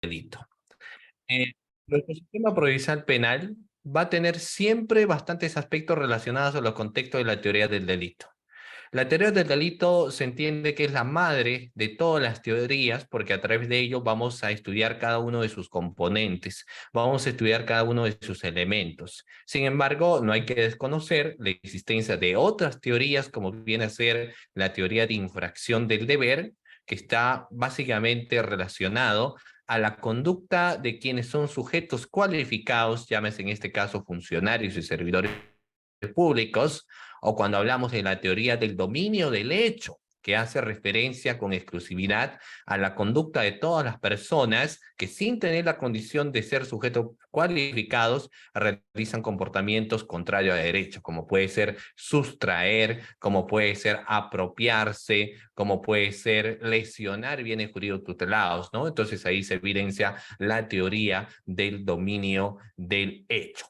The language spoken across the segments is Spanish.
delito. Eh, Nuestro sistema procesal penal va a tener siempre bastantes aspectos relacionados a los contextos de la teoría del delito. La teoría del delito se entiende que es la madre de todas las teorías porque a través de ello vamos a estudiar cada uno de sus componentes, vamos a estudiar cada uno de sus elementos. Sin embargo, no hay que desconocer la existencia de otras teorías como viene a ser la teoría de infracción del deber, que está básicamente relacionado a la conducta de quienes son sujetos cualificados, llámese en este caso funcionarios y servidores públicos, o cuando hablamos de la teoría del dominio del hecho, que hace referencia con exclusividad a la conducta de todas las personas que sin tener la condición de ser sujetos cualificados realizan comportamientos contrarios a derecho, como puede ser sustraer, como puede ser apropiarse, como puede ser lesionar bienes jurídicos tutelados, ¿no? Entonces ahí se evidencia la teoría del dominio del hecho.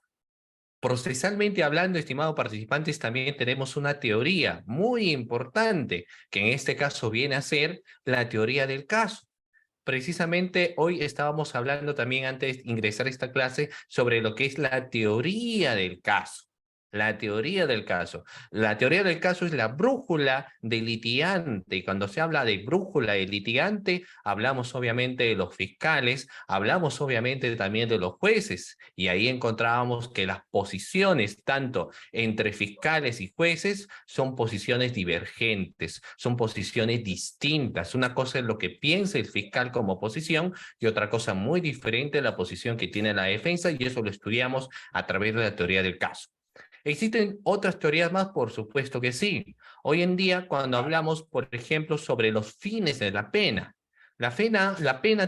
Procesalmente hablando, estimados participantes, también tenemos una teoría muy importante, que en este caso viene a ser la teoría del caso. Precisamente hoy estábamos hablando también antes de ingresar a esta clase sobre lo que es la teoría del caso. La teoría del caso. La teoría del caso es la brújula del litigante. Y cuando se habla de brújula del litigante, hablamos obviamente de los fiscales, hablamos obviamente también de los jueces. Y ahí encontrábamos que las posiciones, tanto entre fiscales y jueces, son posiciones divergentes, son posiciones distintas. Una cosa es lo que piensa el fiscal como posición y otra cosa muy diferente la posición que tiene la defensa, y eso lo estudiamos a través de la teoría del caso. ¿Existen otras teorías más? Por supuesto que sí. Hoy en día, cuando hablamos, por ejemplo, sobre los fines de la pena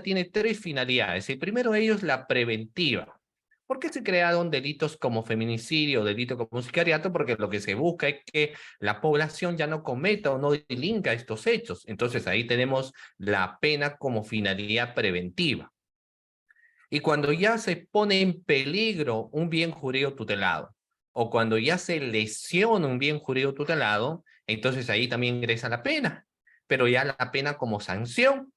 tiene tres finalidades. El primero de ellos es la preventiva. ¿Por qué se crearon delitos como feminicidio o delito como sicariato? Porque lo que se busca es que la población ya no cometa o no delinca estos hechos. Entonces ahí tenemos la pena como finalidad preventiva. Y cuando ya se pone en peligro un bien jurídico tutelado, o cuando ya se lesiona un bien jurídico tutelado, entonces ahí también ingresa la pena, pero ya la pena como sanción.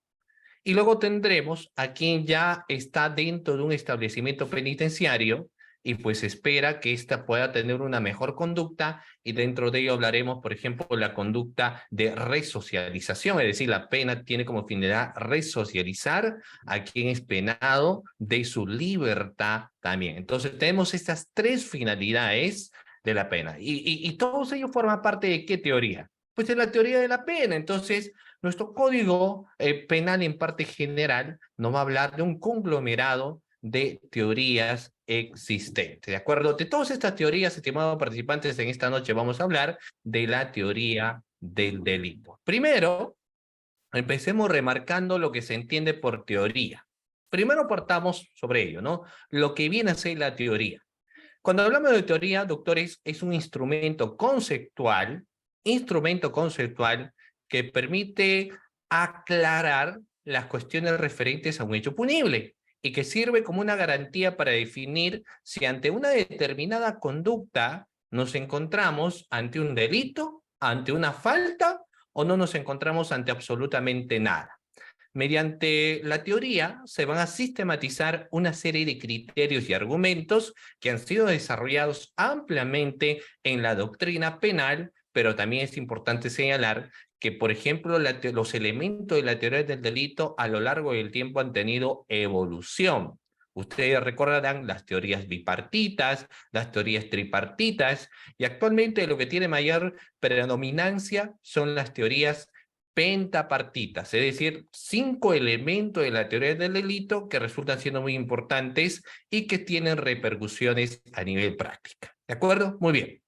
Y luego tendremos a quien ya está dentro de un establecimiento penitenciario y pues espera que ésta pueda tener una mejor conducta, y dentro de ello hablaremos, por ejemplo, la conducta de resocialización, es decir, la pena tiene como finalidad resocializar a quien es penado de su libertad también. Entonces tenemos estas tres finalidades de la pena, y todos ellos forman parte de ¿qué teoría? Pues de la teoría de la pena. Entonces nuestro código penal en parte general nos va a hablar de un conglomerado de teorías existentes, ¿de acuerdo? De todas estas teorías, estimados participantes, en esta noche vamos a hablar de la teoría del delito. Primero, empecemos remarcando lo que se entiende por teoría. Primero partamos sobre ello, ¿no? Lo que viene a ser la teoría. Cuando hablamos de teoría, doctores, es un instrumento conceptual que permite aclarar las cuestiones referentes a un hecho punible y que sirve como una garantía para definir si ante una determinada conducta nos encontramos ante un delito, ante una falta, o no nos encontramos ante absolutamente nada. Mediante la teoría se van a sistematizar una serie de criterios y argumentos que han sido desarrollados ampliamente en la doctrina penal, pero también es importante señalar que, por ejemplo, los elementos de la teoría del delito a lo largo del tiempo han tenido evolución. Ustedes recordarán las teorías bipartitas, las teorías tripartitas, y actualmente lo que tiene mayor predominancia son las teorías pentapartitas, es decir, 5 elementos de la teoría del delito que resultan siendo muy importantes y que tienen repercusiones a nivel práctica. ¿De acuerdo? Muy bien.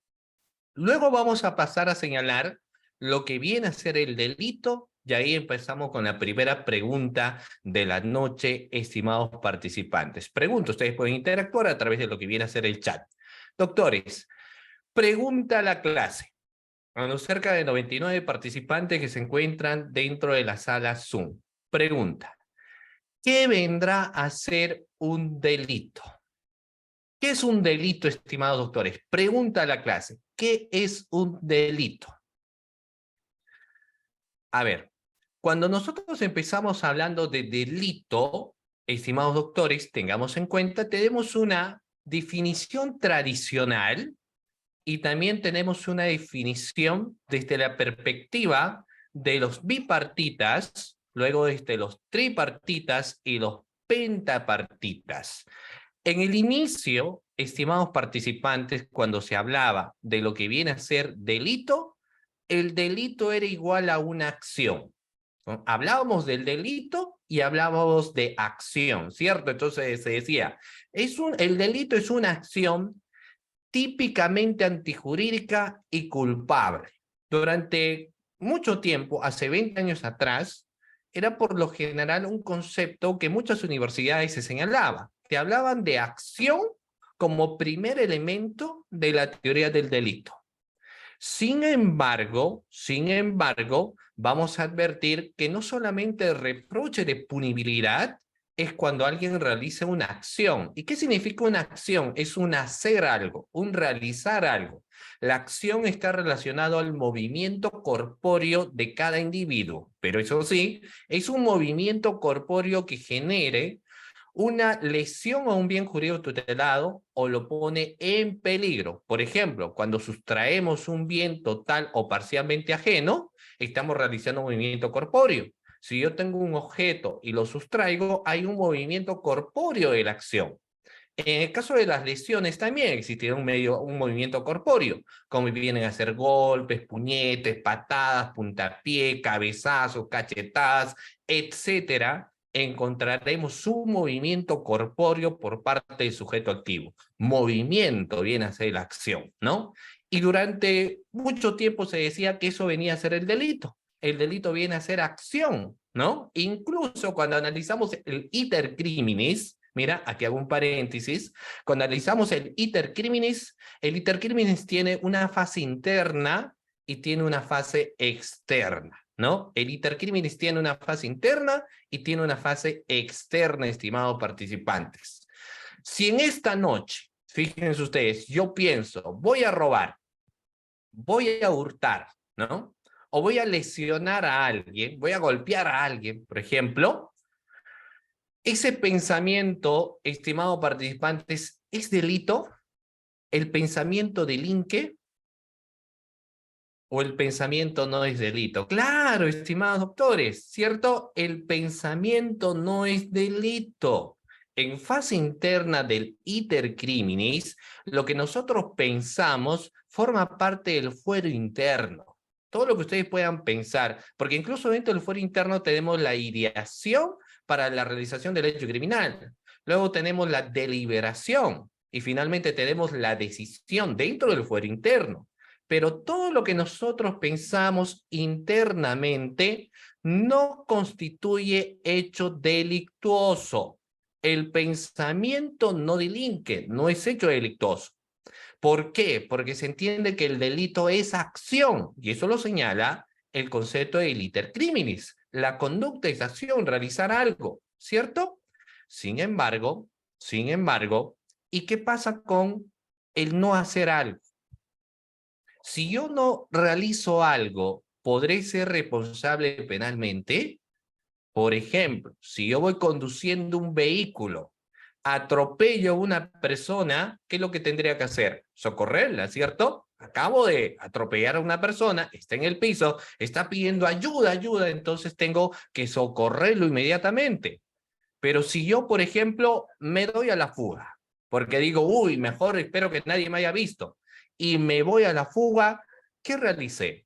Luego vamos a pasar a señalar lo que viene a ser el delito, y ahí empezamos con la primera pregunta de la noche, estimados participantes. Pregunto, ustedes pueden interactuar a través de lo que viene a ser el chat. Doctores, pregunta a la clase a los cerca de 99 participantes que se encuentran dentro de la sala Zoom. Pregunta: ¿qué vendrá a ser un delito? ¿Qué es un delito, estimados doctores? Pregunta a la clase: ¿qué es un delito? A ver, cuando nosotros empezamos hablando de delito, estimados doctores, tengamos en cuenta, tenemos una definición tradicional y también tenemos una definición desde la perspectiva de los bipartitas, luego desde los tripartitas y los pentapartitas. En el inicio, estimados participantes, cuando se hablaba de lo que viene a ser delito, el delito era igual a una acción, ¿no? Hablábamos del delito y hablábamos de acción, ¿cierto? Entonces se decía, el delito es una acción típicamente antijurídica y culpable. Durante mucho tiempo, hace 20 años atrás, era por lo general un concepto que muchas universidades se señalaba. Te hablaban de acción como primer elemento de la teoría del delito. Sin embargo, vamos a advertir que no solamente el reproche de punibilidad es cuando alguien realiza una acción. ¿Y qué significa una acción? Es un hacer algo, un realizar algo. La acción está relacionada al movimiento corpóreo de cada individuo, pero eso sí, es un movimiento corpóreo que genere una lesión a un bien jurídico tutelado o lo pone en peligro. Por ejemplo, cuando sustraemos un bien total o parcialmente ajeno, estamos realizando un movimiento corpóreo. Si yo tengo un objeto y lo sustraigo, hay un movimiento corpóreo de la acción. En el caso de las lesiones también existirá un movimiento corpóreo, como vienen a ser golpes, puñetes, patadas, puntapié, cabezazos, cachetadas, etcétera. Encontraremos un movimiento corpóreo por parte del sujeto activo. Movimiento viene a ser la acción, ¿no? Y durante mucho tiempo se decía que eso venía a ser el delito. El delito viene a ser acción, ¿no? Incluso cuando analizamos el iter criminis, mira, aquí hago un paréntesis, cuando analizamos el iter criminis tiene una fase interna y tiene una fase externa, ¿no? El iter criminis tiene una fase interna y tiene una fase externa, estimados participantes. Si en esta noche, fíjense ustedes, yo pienso, voy a robar, voy a hurtar, ¿no? O voy a lesionar a alguien, voy a golpear a alguien, por ejemplo, ese pensamiento, estimados participantes, ¿es delito? ¿El pensamiento delinque? ¿O el pensamiento no es delito? Claro, estimados doctores, ¿cierto? El pensamiento no es delito. En fase interna del iter criminis, lo que nosotros pensamos forma parte del fuero interno. Todo lo que ustedes puedan pensar, porque incluso dentro del fuero interno tenemos la ideación para la realización del hecho criminal. Luego tenemos la deliberación y finalmente tenemos la decisión dentro del fuero interno. Pero todo lo que nosotros pensamos internamente no constituye hecho delictuoso. El pensamiento no delinque, no es hecho delictuoso. ¿Por qué? Porque se entiende que el delito es acción, y eso lo señala el concepto de iter criminis. La conducta es acción, realizar algo, ¿cierto? Sin embargo, ¿y qué pasa con el no hacer algo? Si yo no realizo algo, ¿podré ser responsable penalmente? Por ejemplo, si yo voy conduciendo un vehículo, atropello a una persona, ¿qué es lo que tendría que hacer? Socorrerla, ¿cierto? Acabo de atropellar a una persona, está en el piso, está pidiendo ayuda, ayuda, entonces tengo que socorrerlo inmediatamente. Pero si yo, por ejemplo, me doy a la fuga, porque digo, uy, mejor espero que nadie me haya visto, y me voy a la fuga, ¿qué realicé?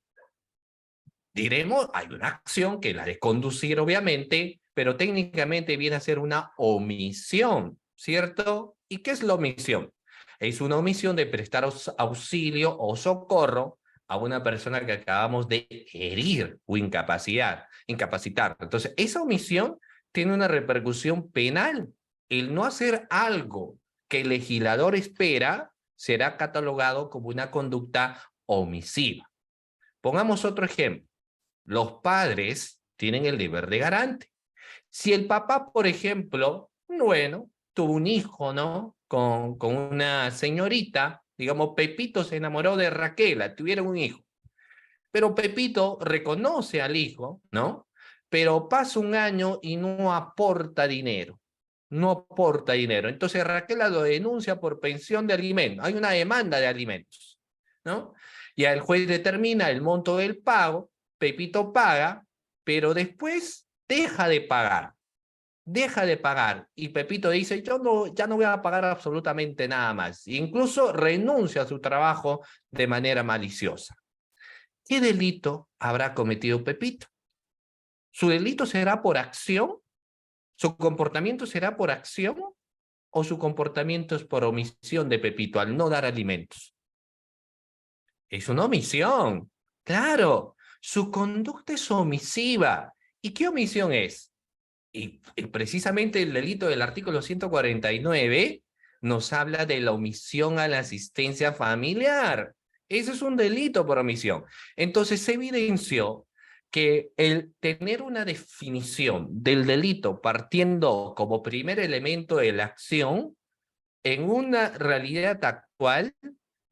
Diremos, hay una acción que la de conducir, obviamente, pero técnicamente viene a ser una omisión, ¿cierto? ¿Y qué es la omisión? Es una omisión de prestar auxilio o socorro a una persona que acabamos de herir o incapacitar. Entonces, esa omisión tiene una repercusión penal. El no hacer algo que el legislador espera será catalogado como una conducta omisiva. Pongamos otro ejemplo. Los padres tienen el deber de garante. Si el papá, por ejemplo, bueno, tuvo un hijo, ¿no? Con una señorita, digamos, Pepito se enamoró de Raquel, tuvieron un hijo. Pero Pepito reconoce al hijo, ¿no? Pero pasa un año y no aporta dinero. no aporta dinero. Entonces Raquel lo denuncia por pensión de alimentos. Hay una demanda de alimentos, ¿no? Y el juez determina el monto del pago, Pepito paga, pero después deja de pagar. Deja de pagar y Pepito dice, yo no, ya no voy a pagar absolutamente nada más. Incluso renuncia a su trabajo de manera maliciosa. ¿Qué delito habrá cometido Pepito? ¿Su delito será por acción? ¿Su comportamiento será por acción? ¿O su comportamiento es por omisión de Pepito al no dar alimentos? Es una omisión. Claro, su conducta es omisiva. ¿Y qué omisión es? Y precisamente el delito del artículo 149 nos habla de la omisión a la asistencia familiar. Eso es un delito por omisión. Entonces se evidenció que el tener una definición del delito partiendo como primer elemento de la acción en una realidad actual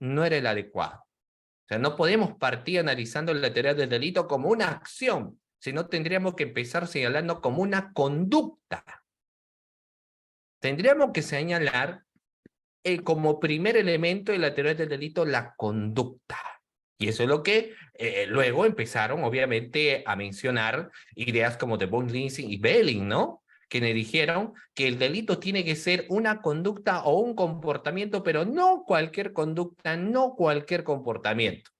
no era el adecuado. O sea, no podemos partir analizando la teoría del delito como una acción, sino tendríamos que empezar señalando como una conducta. Tendríamos que señalar como primer elemento de la teoría del delito la conducta. Y eso es lo que luego empezaron, obviamente, a mencionar ideas como de von Lensing y Belling, ¿no? Que me dijeron que el delito tiene que ser una conducta o un comportamiento, pero no cualquier conducta, no cualquier comportamiento.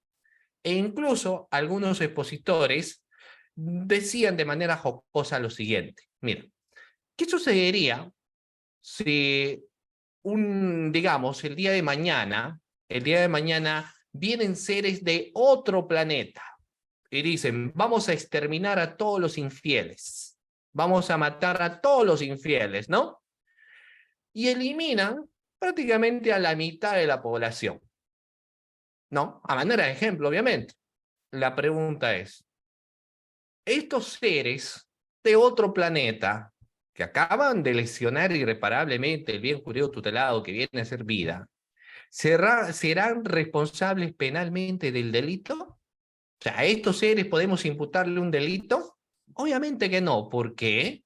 E incluso algunos expositores decían de manera jocosa lo siguiente. Mira, ¿qué sucedería si digamos, el día de mañana vienen seres de otro planeta y dicen, vamos a exterminar a todos los infieles, vamos a matar a todos los infieles, ¿no? Y eliminan prácticamente a la mitad de la población, ¿no? A manera de ejemplo, obviamente. La pregunta es, estos seres de otro planeta que acaban de lesionar irreparablemente el bien jurídico tutelado que viene a ser vida, ¿serán responsables penalmente del delito? O sea, ¿a estos seres podemos imputarle un delito? Obviamente que no. ¿Por qué?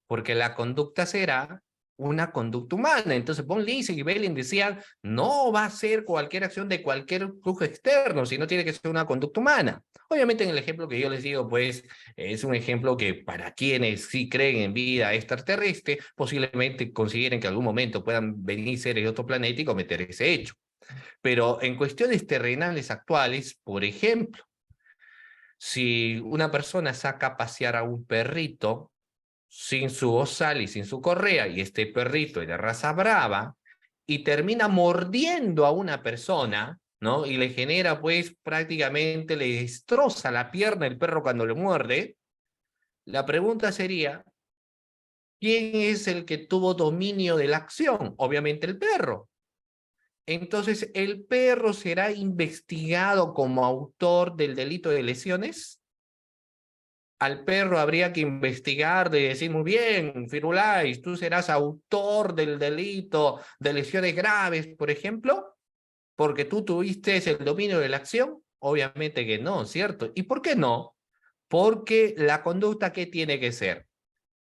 Porque la conducta será una conducta humana. Entonces, von Lensing y Belling decían, no va a ser cualquier acción de cualquier flujo externo, sino tiene que ser una conducta humana. Obviamente en el ejemplo que yo les digo, pues es un ejemplo que para quienes sí creen en vida extraterrestre, posiblemente consideren que en algún momento puedan venir seres de otro planeta y cometer ese hecho. Pero en cuestiones terrenales actuales, por ejemplo, si una persona saca a pasear a un perrito sin su bozal y sin su correa, y este perrito es de raza brava, y termina mordiendo a una persona, ¿no? Y le genera, pues, prácticamente le destroza la pierna el perro cuando le muerde, la pregunta sería, ¿quién es el que tuvo dominio de la acción? Obviamente el perro. Entonces, ¿el perro será investigado como autor del delito de lesiones? Al perro habría que investigar, de decir, muy bien, Firulais, tú serás autor del delito de lesiones graves, por ejemplo, porque tú tuviste el dominio de la acción. Obviamente que no, ¿cierto? ¿Y por qué no? Porque la conducta, ¿qué tiene que ser?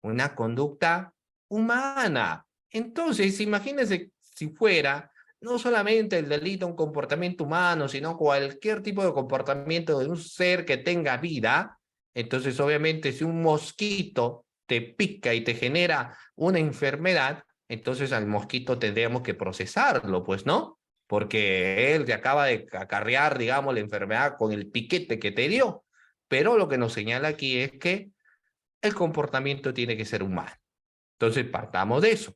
Una conducta humana. Entonces, imagínense si fuera no solamente el delito, un comportamiento humano, sino cualquier tipo de comportamiento de un ser que tenga vida. Entonces, obviamente, si un mosquito te pica y te genera una enfermedad, entonces al mosquito tendríamos que procesarlo, pues, ¿no? Porque él te acaba de acarrear, digamos, la enfermedad con el piquete que te dio. Pero lo que nos señala aquí es que el comportamiento tiene que ser humano. Entonces, partamos de eso.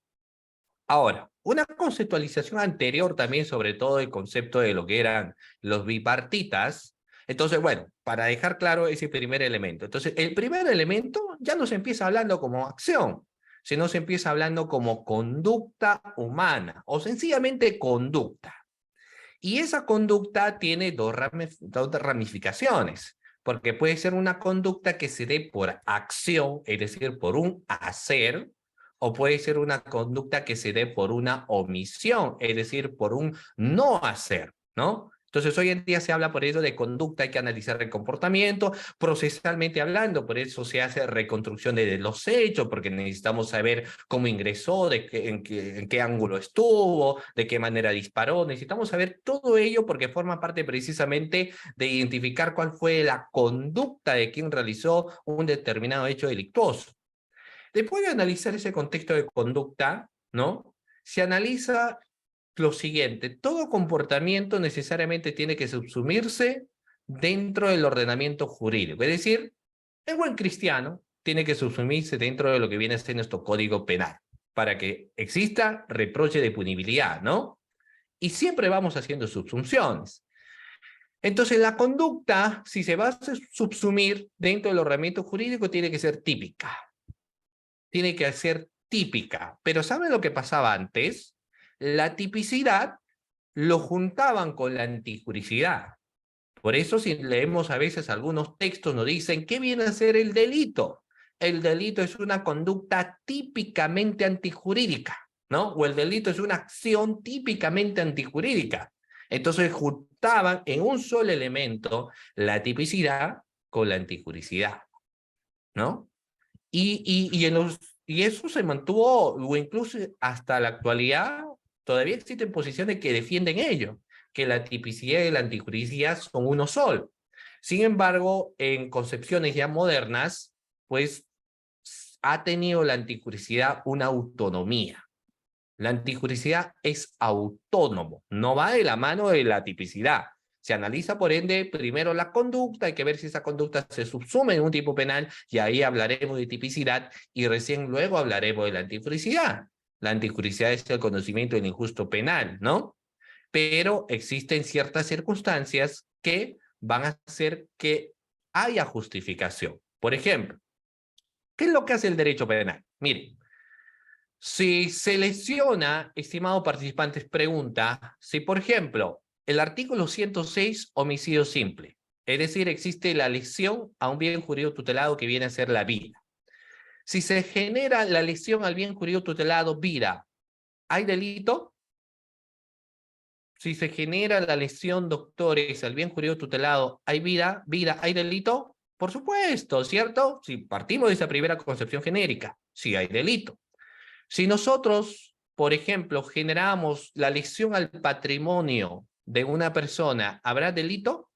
Ahora, una conceptualización anterior también, sobre todo el concepto de lo que eran los bipartitas. Entonces, bueno, para dejar claro ese primer elemento. Entonces, el primer elemento ya no se empieza hablando como acción, sino se empieza hablando como conducta humana o sencillamente conducta. Y esa conducta tiene dos ramificaciones, porque puede ser una conducta que se dé por acción, es decir, por un hacer, o puede ser una conducta que se dé por una omisión, es decir, por un no hacer, ¿no? Entonces, hoy en día se habla por eso de conducta, hay que analizar el comportamiento, procesalmente hablando, por eso se hace reconstrucción de los hechos, porque necesitamos saber cómo ingresó, en qué ángulo estuvo, de qué manera disparó, necesitamos saber todo ello porque forma parte precisamente de identificar cuál fue la conducta de quien realizó un determinado hecho delictuoso. Después de analizar ese contexto de conducta, ¿no? Se analiza lo siguiente: todo comportamiento necesariamente tiene que subsumirse dentro del ordenamiento jurídico. Es decir, el buen cristiano tiene que subsumirse dentro de lo que viene a ser nuestro código penal, para que exista reproche de punibilidad, ¿no? Y siempre vamos haciendo subsunciones. Entonces, la conducta, si se va a subsumir dentro del ordenamiento jurídico, tiene que ser típica. Tiene que ser típica. Pero ¿saben lo que pasaba antes? La tipicidad lo juntaban con la antijuricidad. Por eso si leemos a veces algunos textos nos dicen, ¿qué viene a ser el delito? El delito es una conducta típicamente antijurídica, ¿no? O el delito es una acción típicamente antijurídica. Entonces juntaban en un solo elemento la tipicidad con la antijuricidad, ¿no? Y eso se mantuvo, o incluso hasta la actualidad, todavía existen posiciones que defienden ello, que la tipicidad y la antijuricidad son uno solo. Sin embargo, en concepciones ya modernas, pues ha tenido la antijuricidad una autonomía. La antijuricidad es autónomo, no va de la mano de la tipicidad. Se analiza, por ende, primero la conducta, hay que ver si esa conducta se subsume en un tipo penal, y ahí hablaremos de tipicidad, y recién luego hablaremos de la antijuricidad. La antijuricidad es el conocimiento del injusto penal, ¿no? Pero existen ciertas circunstancias que van a hacer que haya justificación. Por ejemplo, ¿qué es lo que hace el derecho penal? Miren, si se lesiona, estimado participantes, pregunta, si por ejemplo, el artículo 106, homicidio simple, es decir, existe la lesión a un bien jurídico tutelado que viene a ser la vida. Si se genera la lesión al bien jurídico tutelado vida, ¿hay delito? Si se genera la lesión, doctores, al bien jurídico tutelado, ¿hay vida? ¿Hay delito? Por supuesto, ¿cierto? Si partimos de esa primera concepción genérica, sí hay delito. Si nosotros, por ejemplo, generamos la lesión al patrimonio de una persona, ¿habrá delito?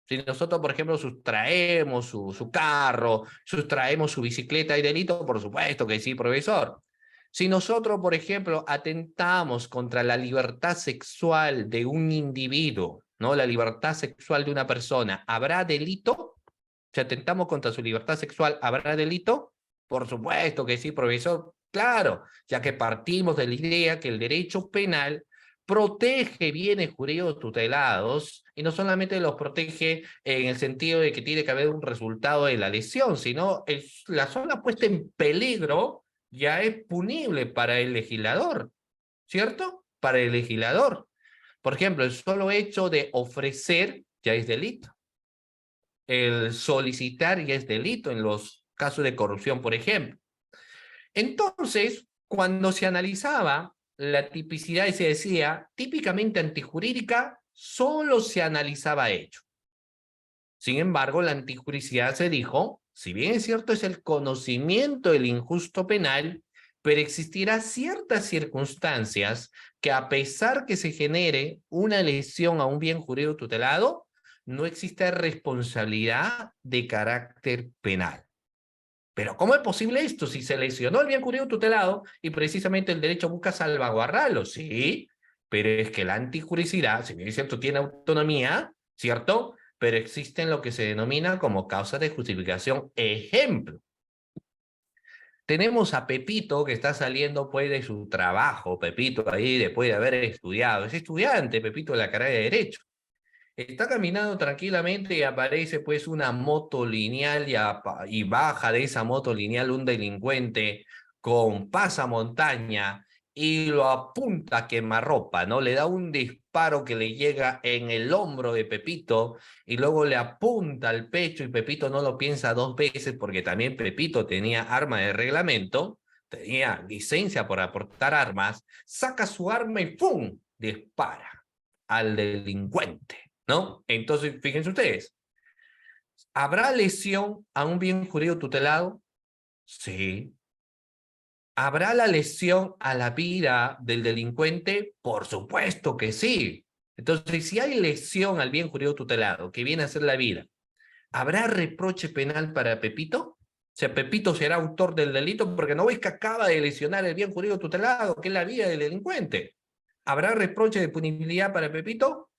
Si nosotros, por ejemplo, sustraemos su carro, sustraemos su bicicleta, ¿hay delito? Por supuesto que sí, profesor. Si nosotros, por ejemplo, atentamos contra la libertad sexual de un individuo, ¿no? La libertad sexual de una persona, ¿habrá delito? Si atentamos contra su libertad sexual, ¿habrá delito? Por supuesto que sí, profesor. Claro, ya que partimos de la idea que el derecho penal protege bienes jurídicos tutelados, y no solamente los protege en el sentido de que tiene que haber un resultado de la lesión, sino la sola puesta en peligro ya es punible para el legislador, ¿cierto? Para el legislador. Por ejemplo, el solo hecho de ofrecer ya es delito. El solicitar ya es delito en los casos de corrupción, por ejemplo. Entonces, cuando se analizaba la tipicidad y se decía típicamente antijurídica, solo se analizaba hecho. Sin embargo, la antijuricidad se dijo, si bien es cierto es el conocimiento del injusto penal, pero existirá ciertas circunstancias que, a pesar que se genere una lesión a un bien jurídico tutelado, no existe responsabilidad de carácter penal. Pero ¿cómo es posible esto si se lesionó el bien jurídico tutelado y precisamente el derecho busca salvaguardarlo? Sí, pero es que la antijuricidad, si bien es cierto, tiene autonomía, ¿cierto? Pero existen lo que se denomina como causas de justificación. Ejemplo, tenemos a Pepito que está saliendo pues de su trabajo, Pepito ahí después de haber estudiado. Es estudiante, Pepito, de la carrera de Derecho. Está caminando tranquilamente y aparece pues una moto lineal, y baja de esa moto lineal un delincuente con pasamontaña y lo apunta a quemarropa, ¿no? Le da un disparo que le llega en el hombro de Pepito y luego le apunta al pecho, y Pepito no lo piensa dos veces porque también Pepito tenía arma de reglamento, tenía licencia por aportar armas, saca su arma y ¡pum! Dispara. al delincuente, ¿no? Entonces, fíjense ustedes, ¿habrá lesión a un bien jurídico tutelado? Sí. ¿Habrá la lesión a la vida del delincuente? Por supuesto que sí. Entonces, si hay lesión al bien jurídico tutelado, que viene a ser la vida, ¿habrá reproche penal para Pepito? O sea, Pepito será autor del delito porque no ves que acaba de lesionar el bien jurídico tutelado, que es la vida del delincuente. ¿Habrá reproche de punibilidad para Pepito?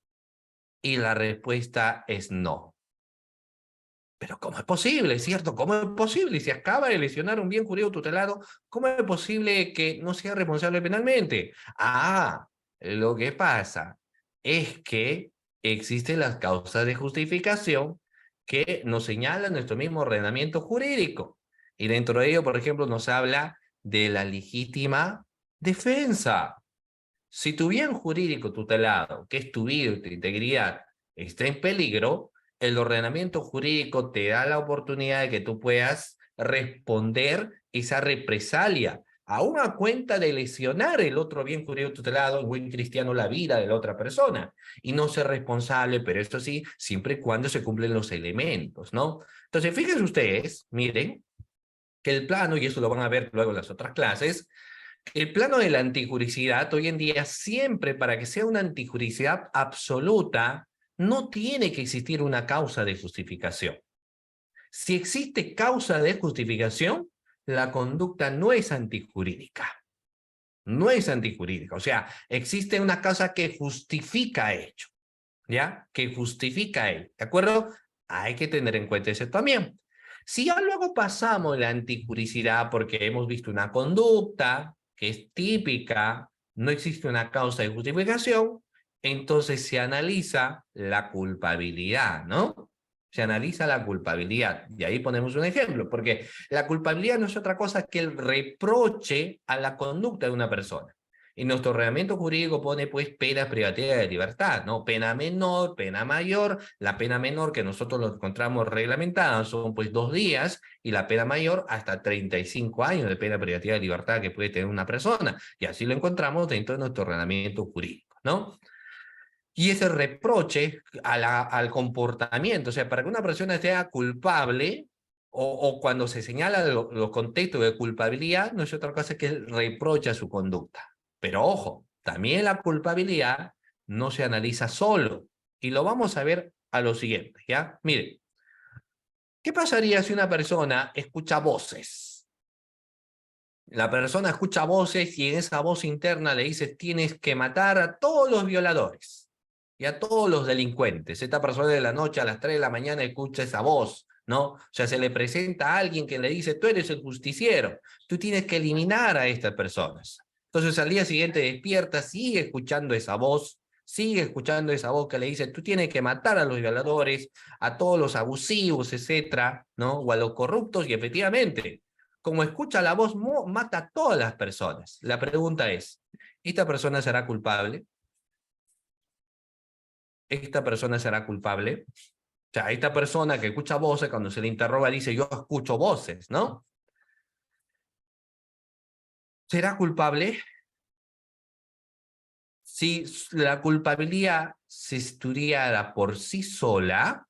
Y la respuesta es no. Pero ¿cómo es posible? ¿Cierto? ¿Cómo es posible? Si acaba de lesionar un bien jurídico tutelado, ¿cómo es posible que no sea responsable penalmente? Ah, lo que pasa es que existen las causas de justificación que nos señala nuestro mismo ordenamiento jurídico. Y dentro de ello, por ejemplo, nos habla de la legítima defensa. Si tu bien jurídico tutelado, que es tu vida y tu integridad, está en peligro, el ordenamiento jurídico te da la oportunidad de que tú puedas responder esa represalia, aún a cuenta de lesionar el otro bien jurídico tutelado, en buen cristiano, la vida de la otra persona, y no ser responsable, pero esto sí, siempre y cuando se cumplen los elementos, ¿no? Entonces, fíjense ustedes, miren, que el plano, y eso lo van a ver luego en las otras clases, el plano de la antijuricidad hoy en día siempre para que sea una antijuricidad absoluta no tiene que existir una causa de justificación. Si existe causa de justificación, la conducta no es antijurídica. No es antijurídica. O sea, existe una causa que justifica hecho, ¿ya? Que justifica hecho. ¿De acuerdo? Hay que tener en cuenta eso también. Si ya luego pasamos la antijuricidad porque hemos visto una conducta que es típica, no existe una causa de justificación, entonces se analiza la culpabilidad, ¿no? Se analiza la culpabilidad. Y ahí ponemos un ejemplo, porque la culpabilidad no es otra cosa que el reproche a la conducta de una persona. Y nuestro ordenamiento jurídico pone pues penas privativas de libertad, ¿no? Pena menor, pena mayor. La pena menor que nosotros lo encontramos reglamentada son pues 2 días y la pena mayor hasta 35 años de pena privativa de libertad que puede tener una persona. Y así lo encontramos dentro de nuestro ordenamiento jurídico, ¿no? Y ese reproche al comportamiento, o sea, para que una persona sea culpable o cuando se señala los contextos de culpabilidad, no es otra cosa que el reproche a su conducta. Pero ojo, también la culpabilidad no se analiza solo. Y lo vamos a ver a lo siguiente, ¿ya? Miren, ¿qué pasaría si una persona escucha voces? La persona escucha voces y en esa voz interna le dice, tienes que matar a todos los violadores y a todos los delincuentes. Esta persona de la noche a las 3 de la mañana escucha esa voz, ¿no? O sea, se le presenta a alguien que le dice, tú eres el justiciero, tú tienes que eliminar a estas personas. Entonces al día siguiente despierta, sigue escuchando esa voz que le dice, tú tienes que matar a los violadores, a todos los abusivos, etcétera, ¿no? O a los corruptos, y efectivamente, como escucha la voz, mata a todas las personas. La pregunta es, ¿esta persona será culpable? ¿Esta persona será culpable? O sea, esta persona que escucha voces, cuando se le interroga, dice, yo escucho voces, ¿no? ¿Será culpable? Si la culpabilidad se estudiara por sí sola,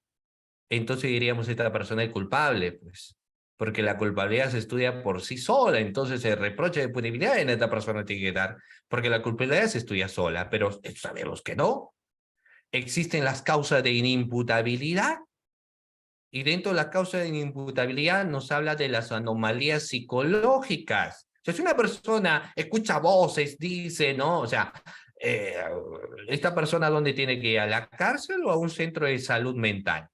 entonces diríamos esta persona es culpable, pues. Porque la culpabilidad se estudia por sí sola, entonces el reproche de punibilidad en esta persona tiene que dar, porque la culpabilidad se estudia sola, pero sabemos que no. Existen las causas de inimputabilidad, y dentro de la causa de inimputabilidad nos habla de las anomalías psicológicas. O sea, si una persona escucha voces, dice, ¿no? O sea, eh, ¿esta persona dónde tiene que ir? ¿A la cárcel o a un centro de salud mental?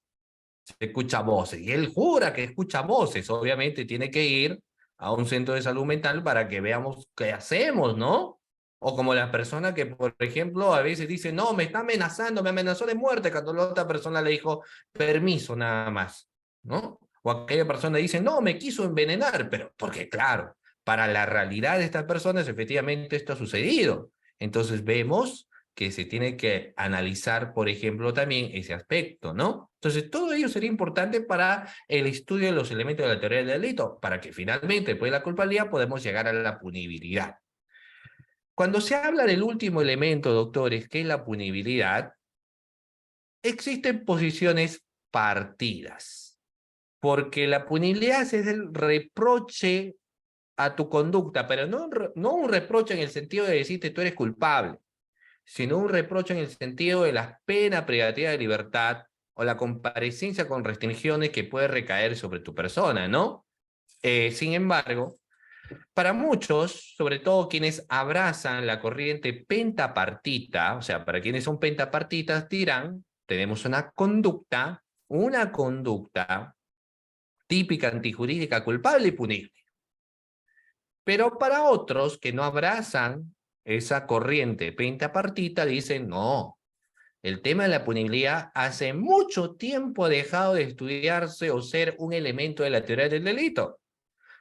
Se escucha voces, y él jura que escucha voces, obviamente tiene que ir a un centro de salud mental para que veamos qué hacemos, ¿no? O como la persona que, por ejemplo, a veces dice, no, me está amenazando, me amenazó de muerte, cuando la otra persona le dijo, permiso nada más, ¿no? O aquella persona dice, no, me quiso envenenar, pero porque claro, para la realidad de estas personas, efectivamente esto ha sucedido. Entonces vemos que se tiene que analizar, por ejemplo, también ese aspecto, ¿no? Entonces, todo ello sería importante para el estudio de los elementos de la teoría del delito, para que finalmente, después de la culpabilidad, podemos llegar a la punibilidad. Cuando se habla del último elemento, doctores, que es la punibilidad, existen posiciones partidas, porque la punibilidad es el reproche a tu conducta, pero no un reproche en el sentido de decirte tú eres culpable, sino un reproche en el sentido de las penas privativas de libertad o la comparecencia con restricciones que puede recaer sobre tu persona, ¿no? Sin embargo, para muchos, sobre todo quienes abrazan la corriente pentapartita, o sea, para quienes son pentapartitas, dirán, tenemos una conducta típica antijurídica culpable y punible. Pero para otros que no abrazan esa corriente pentapartita, dicen, no, el tema de la punibilidad hace mucho tiempo ha dejado de estudiarse o ser un elemento de la teoría del delito,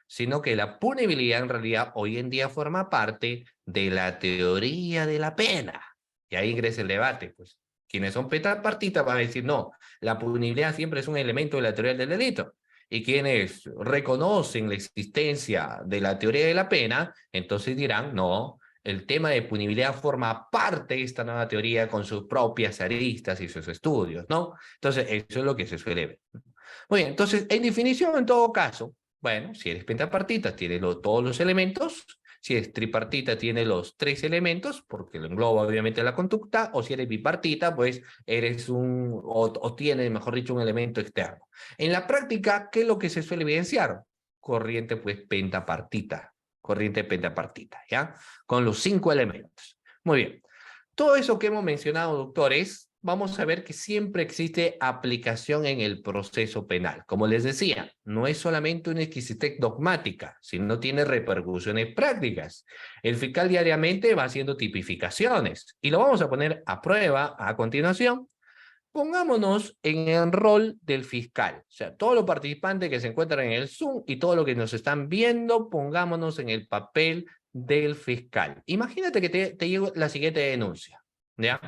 sino que la punibilidad en realidad hoy en día forma parte de la teoría de la pena. Y ahí ingresa el debate, pues. Quienes son pentapartistas van a decir, no, la punibilidad siempre es un elemento de la teoría del delito. Y quienes reconocen la existencia de la teoría de la pena, entonces dirán, no, el tema de punibilidad forma parte de esta nueva teoría con sus propias aristas y sus estudios, ¿no? Entonces, eso es lo que se suele ver. Muy bien, entonces, en definición, en todo caso, bueno, si eres pentapartita, tiene todos los elementos. Si es tripartita, tiene los tres elementos, porque lo engloba obviamente la conducta. O si eres bipartita, pues eres o tiene, mejor dicho, un elemento externo. En la práctica, ¿qué es lo que se suele evidenciar? Corriente, pues, pentapartita. Corriente pentapartita, ¿ya? Con los 5 elementos. Muy bien. Todo eso que hemos mencionado, doctores, vamos a ver que siempre existe aplicación en el proceso penal. Como les decía, no es solamente una exquisitez dogmática, sino tiene repercusiones prácticas. El fiscal diariamente va haciendo tipificaciones y lo vamos a poner a prueba a continuación. Pongámonos en el rol del fiscal, o sea, todos los participantes que se encuentran en el Zoom y todos los que nos están viendo, pongámonos en el papel del fiscal. Imagínate que te llega la siguiente denuncia, ¿ya?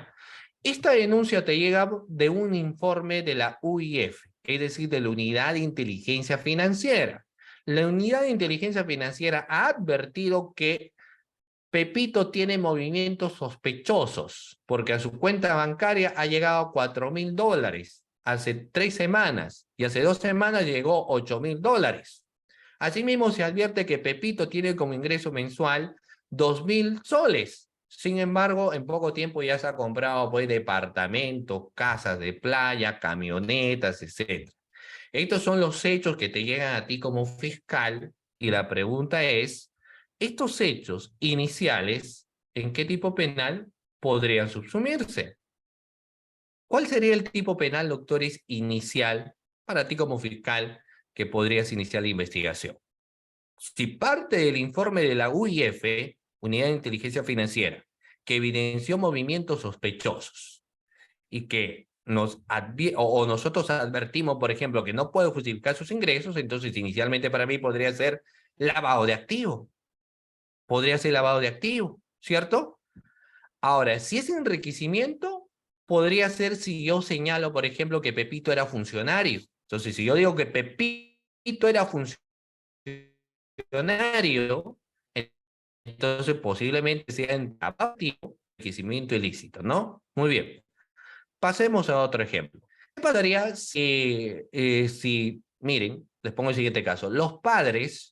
Esta denuncia te llega de un informe de la UIF, es decir, de la Unidad de Inteligencia Financiera. La Unidad de Inteligencia Financiera ha advertido que Pepito tiene movimientos sospechosos porque a su cuenta bancaria ha llegado $4.000 hace 3 semanas y hace 2 semanas llegó $8.000. Asimismo, se advierte que Pepito tiene como ingreso mensual 2.000 soles. Sin embargo, en poco tiempo ya se ha comprado pues, departamentos, casas de playa, camionetas, etc. Estos son los hechos que te llegan a ti como fiscal y la pregunta es, ¿estos hechos iniciales en qué tipo penal podrían subsumirse? ¿Cuál sería el tipo penal, doctores, inicial para ti como fiscal que podrías iniciar la investigación? Si parte del informe de la UIF, Unidad de Inteligencia Financiera, que evidenció movimientos sospechosos y que o nosotros advertimos, por ejemplo, que no puede justificar sus ingresos, entonces inicialmente para mí podría ser lavado de activo. Podría ser lavado de activo, ¿cierto? Ahora, si es enriquecimiento, podría ser si yo señalo, por ejemplo, que Pepito era funcionario. Entonces, si yo digo que Pepito era funcionario, entonces posiblemente sea enriquecimiento ilícito, ¿no? Muy bien. Pasemos a otro ejemplo. ¿Qué pasaría si, miren, les pongo el siguiente caso, los padres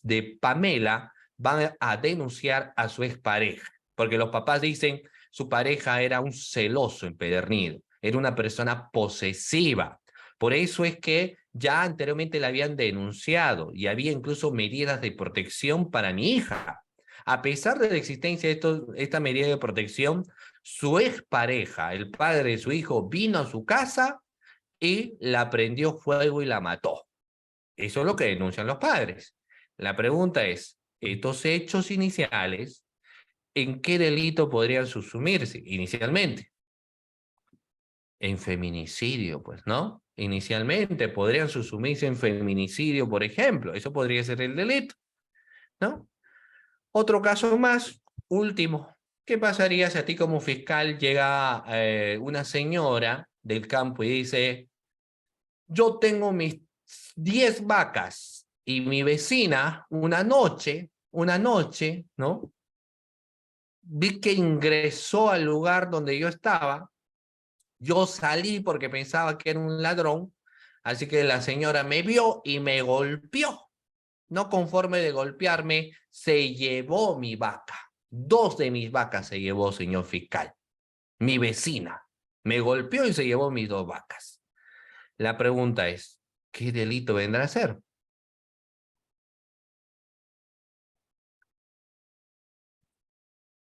de Pamela van a denunciar a su expareja, porque los papás dicen su pareja era un celoso empedernido, era una persona posesiva. Por eso es que ya anteriormente la habían denunciado y había incluso medidas de protección para mi hija. A pesar de la existencia de esta medida de protección, su expareja, el padre de su hijo, vino a su casa y la prendió fuego y la mató. Eso es lo que denuncian los padres. La pregunta es, estos hechos iniciales, ¿en qué delito podrían subsumirse inicialmente? En feminicidio, pues, ¿no? Inicialmente podrían subsumirse en feminicidio, por ejemplo. Eso podría ser el delito, ¿no? Otro caso más, último. ¿Qué pasaría si a ti como fiscal llega una señora del campo y dice, yo tengo mis 10 vacas y mi vecina una noche, ¿no? vi que ingresó al lugar donde yo estaba. Yo salí porque pensaba que era un ladrón, así que la señora me vio y me golpeó. No conforme de golpearme, se llevó mi vaca. 2 de mis vacas se llevó, señor fiscal. Mi vecina me golpeó y se llevó mis 2 vacas. La pregunta es, ¿qué delito vendrá a ser?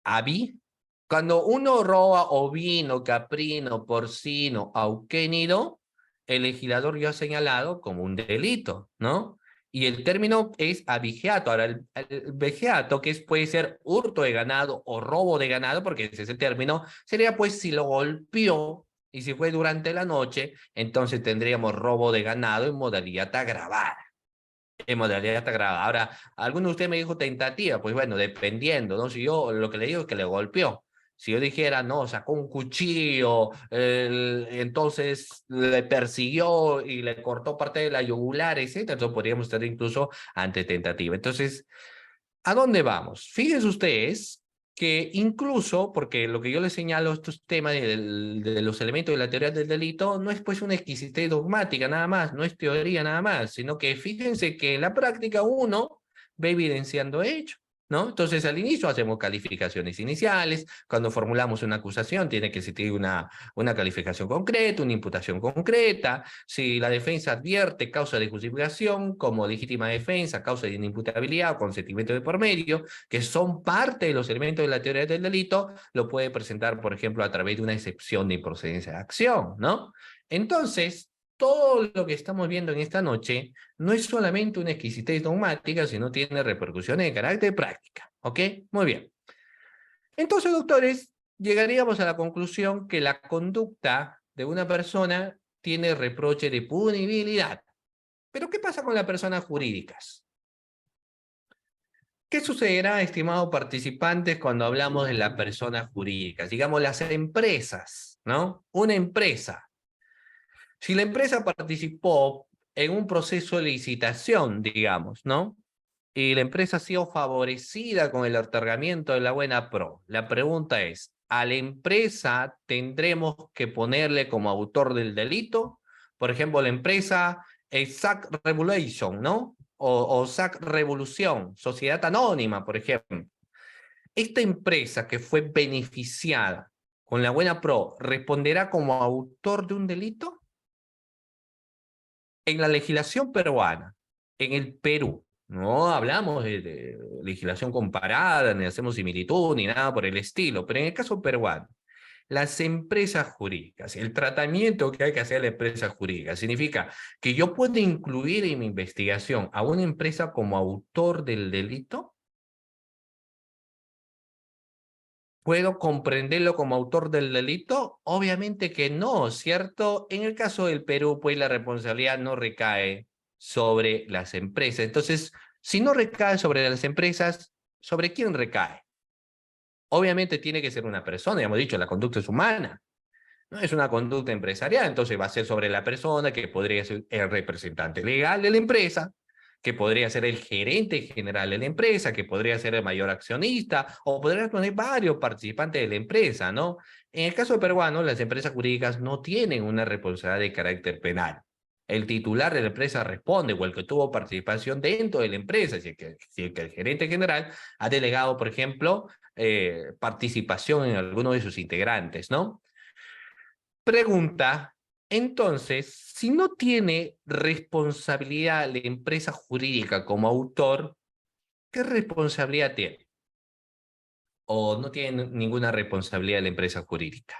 ¿Avi? Cuando uno roba ovino, caprino, porcino, auquénido, el legislador ya ha señalado como un delito, ¿no? Y el término es abigeato. Ahora, el vejeato, que es, puede ser hurto de ganado o robo de ganado, porque ese es el término, sería pues si lo golpeó y si fue durante la noche, entonces tendríamos robo de ganado en modalidad agravada. En modalidad agravada. Ahora, alguno de ustedes me dijo tentativa, pues bueno, dependiendo, ¿no? Si yo lo que le digo es que le golpeó. Si yo dijera, no, sacó un cuchillo, entonces le persiguió y le cortó parte de la yugular, etcétera, entonces podríamos estar incluso ante tentativa. Entonces, ¿a dónde vamos? Fíjense ustedes que incluso, porque lo que yo les señalo, estos temas de los elementos de la teoría del delito, no es pues una exquisitez dogmática nada más, no es teoría nada más, sino que fíjense que en la práctica uno va evidenciando hechos. ¿No? Entonces, al inicio hacemos calificaciones iniciales, cuando formulamos una acusación tiene que existir una calificación concreta, una imputación concreta, si la defensa advierte causa de justificación como legítima defensa, causa de inimputabilidad o consentimiento de por medio, que son parte de los elementos de la teoría del delito, lo puede presentar, por ejemplo, a través de una excepción de improcedencia de acción, ¿no? Entonces, todo lo que estamos viendo en esta noche no es solamente una exquisitez dogmática, sino tiene repercusiones de carácter práctica, ¿ok? Muy bien. Entonces, doctores, llegaríamos a la conclusión que la conducta de una persona tiene reproche de punibilidad. Pero, ¿qué pasa con las personas jurídicas? ¿Qué sucederá, estimados participantes, cuando hablamos de las personas jurídicas? Digamos, las empresas, ¿no? Una empresa. Si la empresa participó en un proceso de licitación, digamos, ¿no? Y la empresa ha sido favorecida con el otorgamiento de la buena pro. La pregunta es, ¿a la empresa tendremos que ponerle como autor del delito? Por ejemplo, la empresa SAC Revolution, ¿no? O SAC Revolución, Sociedad Anónima, por ejemplo. Esta empresa que fue beneficiada con la buena pro, ¿responderá como autor de un delito? En la legislación peruana, en el Perú, no hablamos de legislación comparada, ni hacemos similitud, ni nada por el estilo, pero en el caso peruano, las empresas jurídicas, el tratamiento que hay que hacer a la empresa jurídica, significa que yo puedo incluir en mi investigación a una empresa como autor del delito. ¿Puedo comprenderlo como autor del delito? Obviamente que no, ¿cierto? En el caso del Perú, pues la responsabilidad no recae sobre las empresas. Entonces, si no recae sobre las empresas, ¿sobre quién recae? Obviamente tiene que ser una persona, ya hemos dicho, la conducta es humana, no es una conducta empresarial, entonces va a ser sobre la persona que podría ser el representante legal de la empresa, que podría ser el gerente general de la empresa, que podría ser el mayor accionista, o podría poner varios participantes de la empresa, ¿no? En el caso peruano, las empresas jurídicas no tienen una responsabilidad de carácter penal. El titular de la empresa responde, o el que tuvo participación dentro de la empresa, si el gerente general ha delegado, por ejemplo, participación en alguno de sus integrantes, ¿no? Pregunta, entonces, si no tiene responsabilidad la empresa jurídica como autor, ¿qué responsabilidad tiene? ¿O no tiene ninguna responsabilidad la empresa jurídica?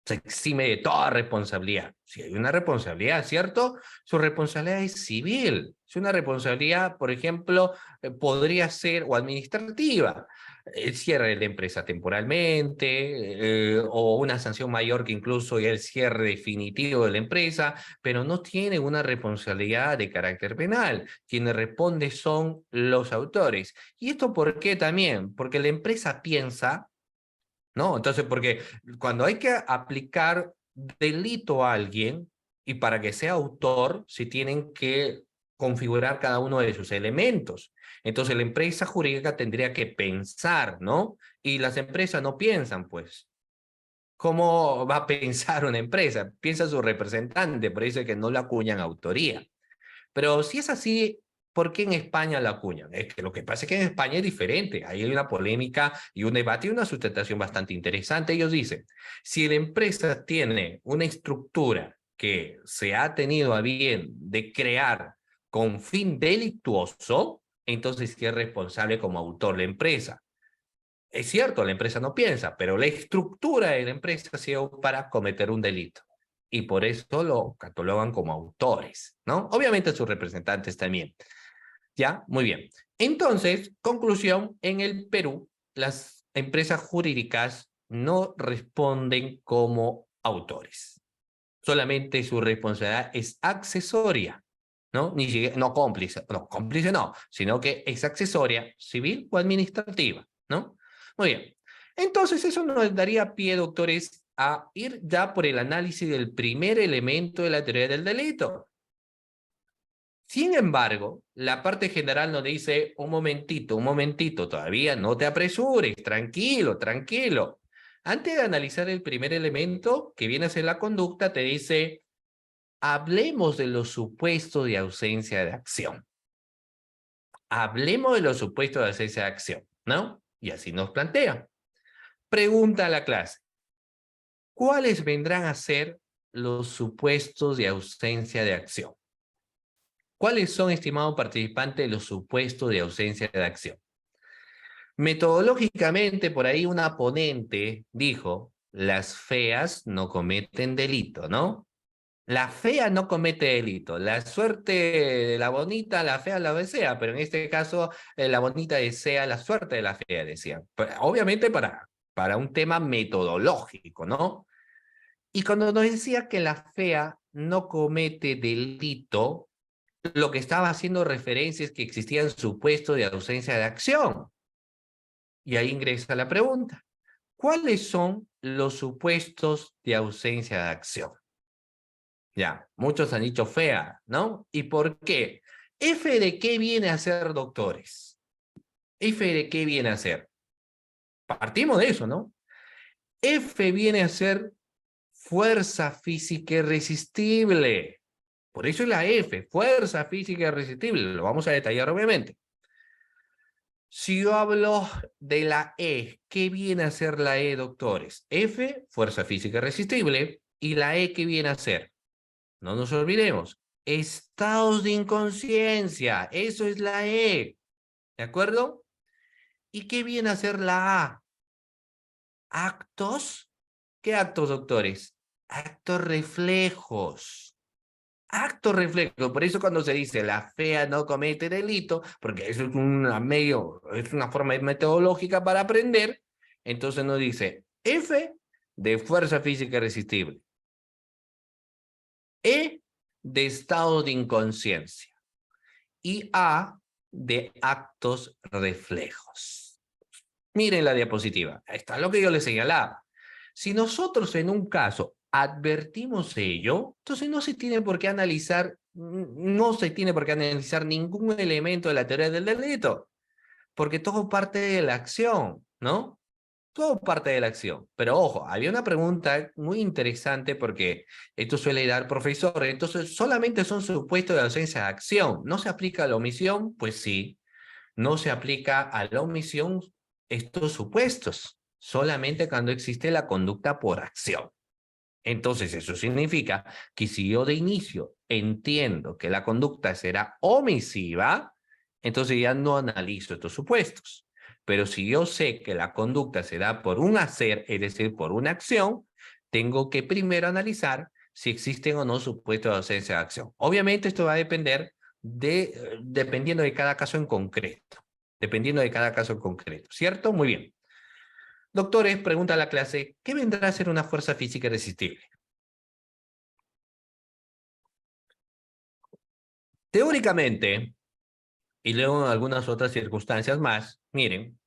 Se exime de toda responsabilidad. Si hay una responsabilidad, ¿cierto? Su responsabilidad es civil. Si una responsabilidad, por ejemplo, podría ser o administrativa, el cierre de la empresa temporalmente, o una sanción mayor que incluso el cierre definitivo de la empresa, pero no tiene una responsabilidad de carácter penal. Quienes responden son los autores. ¿Y esto por qué también? Porque la empresa piensa, ¿no? Entonces, porque cuando hay que aplicar delito a alguien, y para que sea autor, se tienen que configurar cada uno de sus elementos. Entonces la empresa jurídica tendría que pensar, ¿no? Y las empresas no piensan, pues. ¿Cómo va a pensar una empresa? Piensa su representante, por eso es que no le acuñan autoría. Pero si es así, ¿por qué en España la acuñan? Es que lo que pasa es que en España es diferente. Ahí hay una polémica y un debate y una sustentación bastante interesante. Ellos dicen, si la empresa tiene una estructura que se ha tenido a bien de crear con fin delictuoso, entonces sí es responsable como autor la empresa. Es cierto, la empresa no piensa, pero la estructura de la empresa ha sido para cometer un delito. Y por eso lo catalogan como autores, ¿no? Obviamente sus representantes también. ¿Ya? Muy bien. Entonces, conclusión, en el Perú, las empresas jurídicas no responden como autores. Solamente su responsabilidad es accesoria, ¿no? Ni siquiera, no cómplice, no, cómplice no, sino que es accesoria, civil o administrativa, ¿no? Muy bien. Entonces, eso nos daría pie, doctores, a ir ya por el análisis del primer elemento de la teoría del delito. Sin embargo, la parte general nos dice, un momentito, todavía no te apresures, tranquilo, tranquilo. Antes de analizar el primer elemento, que viene a ser la conducta, te dice, hablemos de los supuestos de ausencia de acción. Hablemos de los supuestos de ausencia de acción, ¿no? Y así nos plantea. Pregunta a la clase, ¿cuáles vendrán a ser los supuestos de ausencia de acción? ¿Cuáles son, estimado participante, los supuestos de ausencia de acción? Metodológicamente, por ahí una ponente dijo, las feas no cometen delito, ¿no? La fea no comete delito. La suerte de la bonita, la fea la desea, pero en este caso la bonita desea la suerte de la fea, decían. Obviamente para un tema metodológico, ¿no? Y cuando nos decía que la fea no comete delito, lo que estaba haciendo referencia es que existían supuestos de ausencia de acción. Y ahí ingresa la pregunta. ¿Cuáles son los supuestos de ausencia de acción? Ya, muchos han dicho fea, ¿no? ¿Y por qué? ¿F de qué viene a ser, doctores? ¿F de qué viene a ser? Partimos de eso, ¿no? F viene a ser fuerza física irresistible. Por eso es la F, fuerza física irresistible. Lo vamos a detallar, obviamente. Si yo hablo de la E, ¿qué viene a ser la E, doctores? F, fuerza física irresistible. ¿Y la E qué viene a ser? No nos olvidemos. Estados de inconsciencia. Eso es la E. ¿De acuerdo? ¿Y qué viene a ser la A? ¿Actos? ¿Qué actos, doctores? Actos reflejos. Actos reflejos. Por eso cuando se dice la fea no comete delito, porque eso es es una forma metodológica para aprender, entonces nos dice F de fuerza física irresistible. E de estado de inconsciencia. Y A de actos reflejos. Miren la diapositiva. Ahí está lo que yo les señalaba. Si nosotros en un caso advertimos ello, entonces no se tiene por qué analizar ningún elemento de la teoría del delito, porque todo parte de la acción, ¿no? Todo parte de la acción. Pero ojo, había una pregunta muy interesante porque esto suele dar profesor. Entonces, ¿solamente son supuestos de ausencia de acción? ¿No se aplica a la omisión? Pues sí, no se aplica a la omisión estos supuestos, solamente cuando existe la conducta por acción. Entonces, eso significa que si yo de inicio entiendo que la conducta será omisiva, entonces ya no analizo estos supuestos. Pero si yo sé que la conducta se da por un hacer, es decir, por una acción, tengo que primero analizar si existen o no supuestos de ausencia de acción. Obviamente esto va a depender dependiendo de cada caso en concreto. Dependiendo de cada caso en concreto, ¿cierto? Muy bien. Doctores, pregunta a la clase, ¿qué vendrá a ser una fuerza física irresistible? Teóricamente, y luego en algunas otras circunstancias más, miren,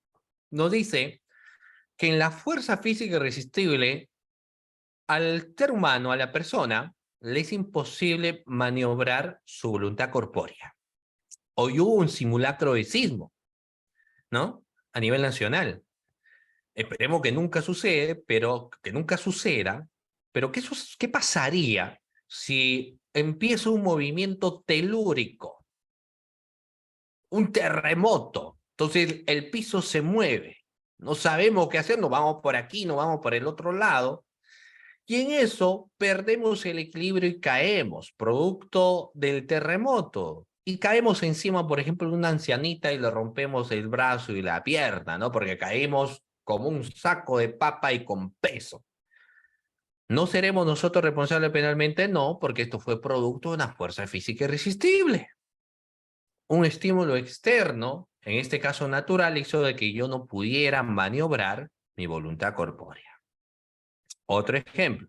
nos dice que en la fuerza física irresistible, al ser humano, a la persona, le es imposible maniobrar su voluntad corpórea. Hoy hubo un simulacro de sismo, ¿no? A nivel nacional. Esperemos que nunca sucede, pero que nunca suceda. Pero ¿qué pasaría si empieza un movimiento telúrico, un terremoto? Entonces el piso se mueve. No sabemos qué hacer, nos vamos por aquí, nos vamos por el otro lado. Y en eso perdemos el equilibrio y caemos, producto del terremoto. Y caemos encima, por ejemplo, de una ancianita y le rompemos el brazo y la pierna, ¿no? Porque caímos como un saco de papa y con peso. ¿No seremos nosotros responsables penalmente? No, porque esto fue producto de una fuerza física irresistible. Un estímulo externo, en este caso natural, hizo de que yo no pudiera maniobrar mi voluntad corpórea. Otro ejemplo.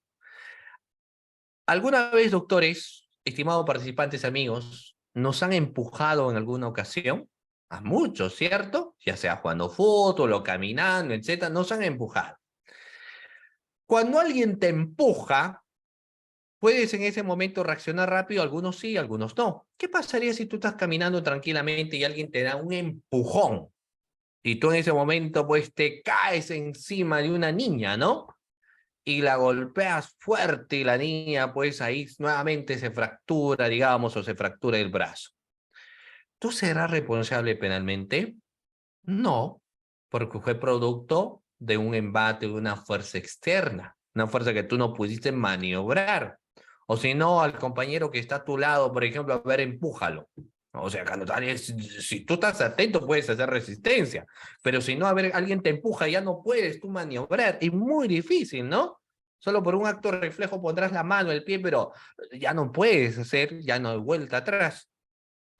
¿Alguna vez, doctores, estimados participantes amigos, nos han empujado en alguna ocasión? A muchos, ¿cierto? Ya sea jugando fútbol o caminando, etcétera, nos han empujado. Cuando alguien te empuja, puedes en ese momento reaccionar rápido, algunos sí, algunos no. ¿Qué pasaría si tú estás caminando tranquilamente y alguien te da un empujón? Y tú en ese momento pues te caes encima de una niña, ¿no? Y la golpeas fuerte y la niña pues ahí nuevamente se fractura, digamos, o se fractura el brazo. ¿Tú serás responsable penalmente? No, porque fue producto de un embate, de una fuerza externa, una fuerza que tú no pudiste maniobrar. O si no, al compañero que está a tu lado, por ejemplo, a ver, empújalo. O sea, cuando si tú estás atento, puedes hacer resistencia. Pero si no, a ver, alguien te empuja, ya no puedes tú maniobrar. Es muy difícil, ¿no? Solo por un acto reflejo pondrás la mano, el pie, pero ya no puedes hacer, ya no hay vuelta atrás.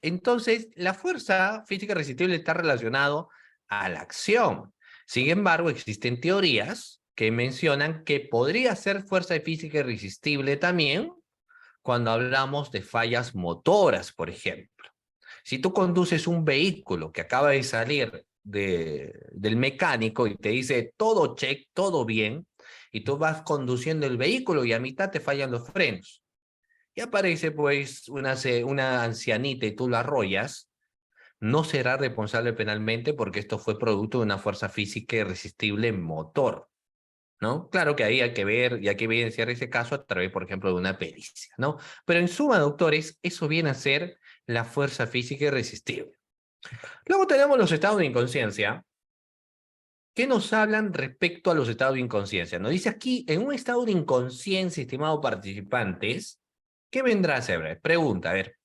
Entonces, la fuerza física irresistible está relacionado a la acción. Sin embargo, existen teorías que mencionan que podría ser fuerza física irresistible también cuando hablamos de fallas motoras, por ejemplo. Si tú conduces un vehículo que acaba de salir del mecánico y te dice todo check, todo bien, y tú vas conduciendo el vehículo y a mitad te fallan los frenos, y aparece pues una ancianita y tú la arrollas, no será responsable penalmente porque esto fue producto de una fuerza física irresistible motor, ¿no? Claro que ahí hay que ver y hay que evidenciar ese caso a través, por ejemplo, de una pericia, ¿no? Pero en suma, doctores, eso viene a ser la fuerza física irresistible. Luego tenemos los estados de inconsciencia. ¿Qué nos hablan respecto a los estados de inconsciencia? Nos dice aquí, en un estado de inconsciencia, estimados participantes, ¿qué vendrá a ser? Pregunta, a ver,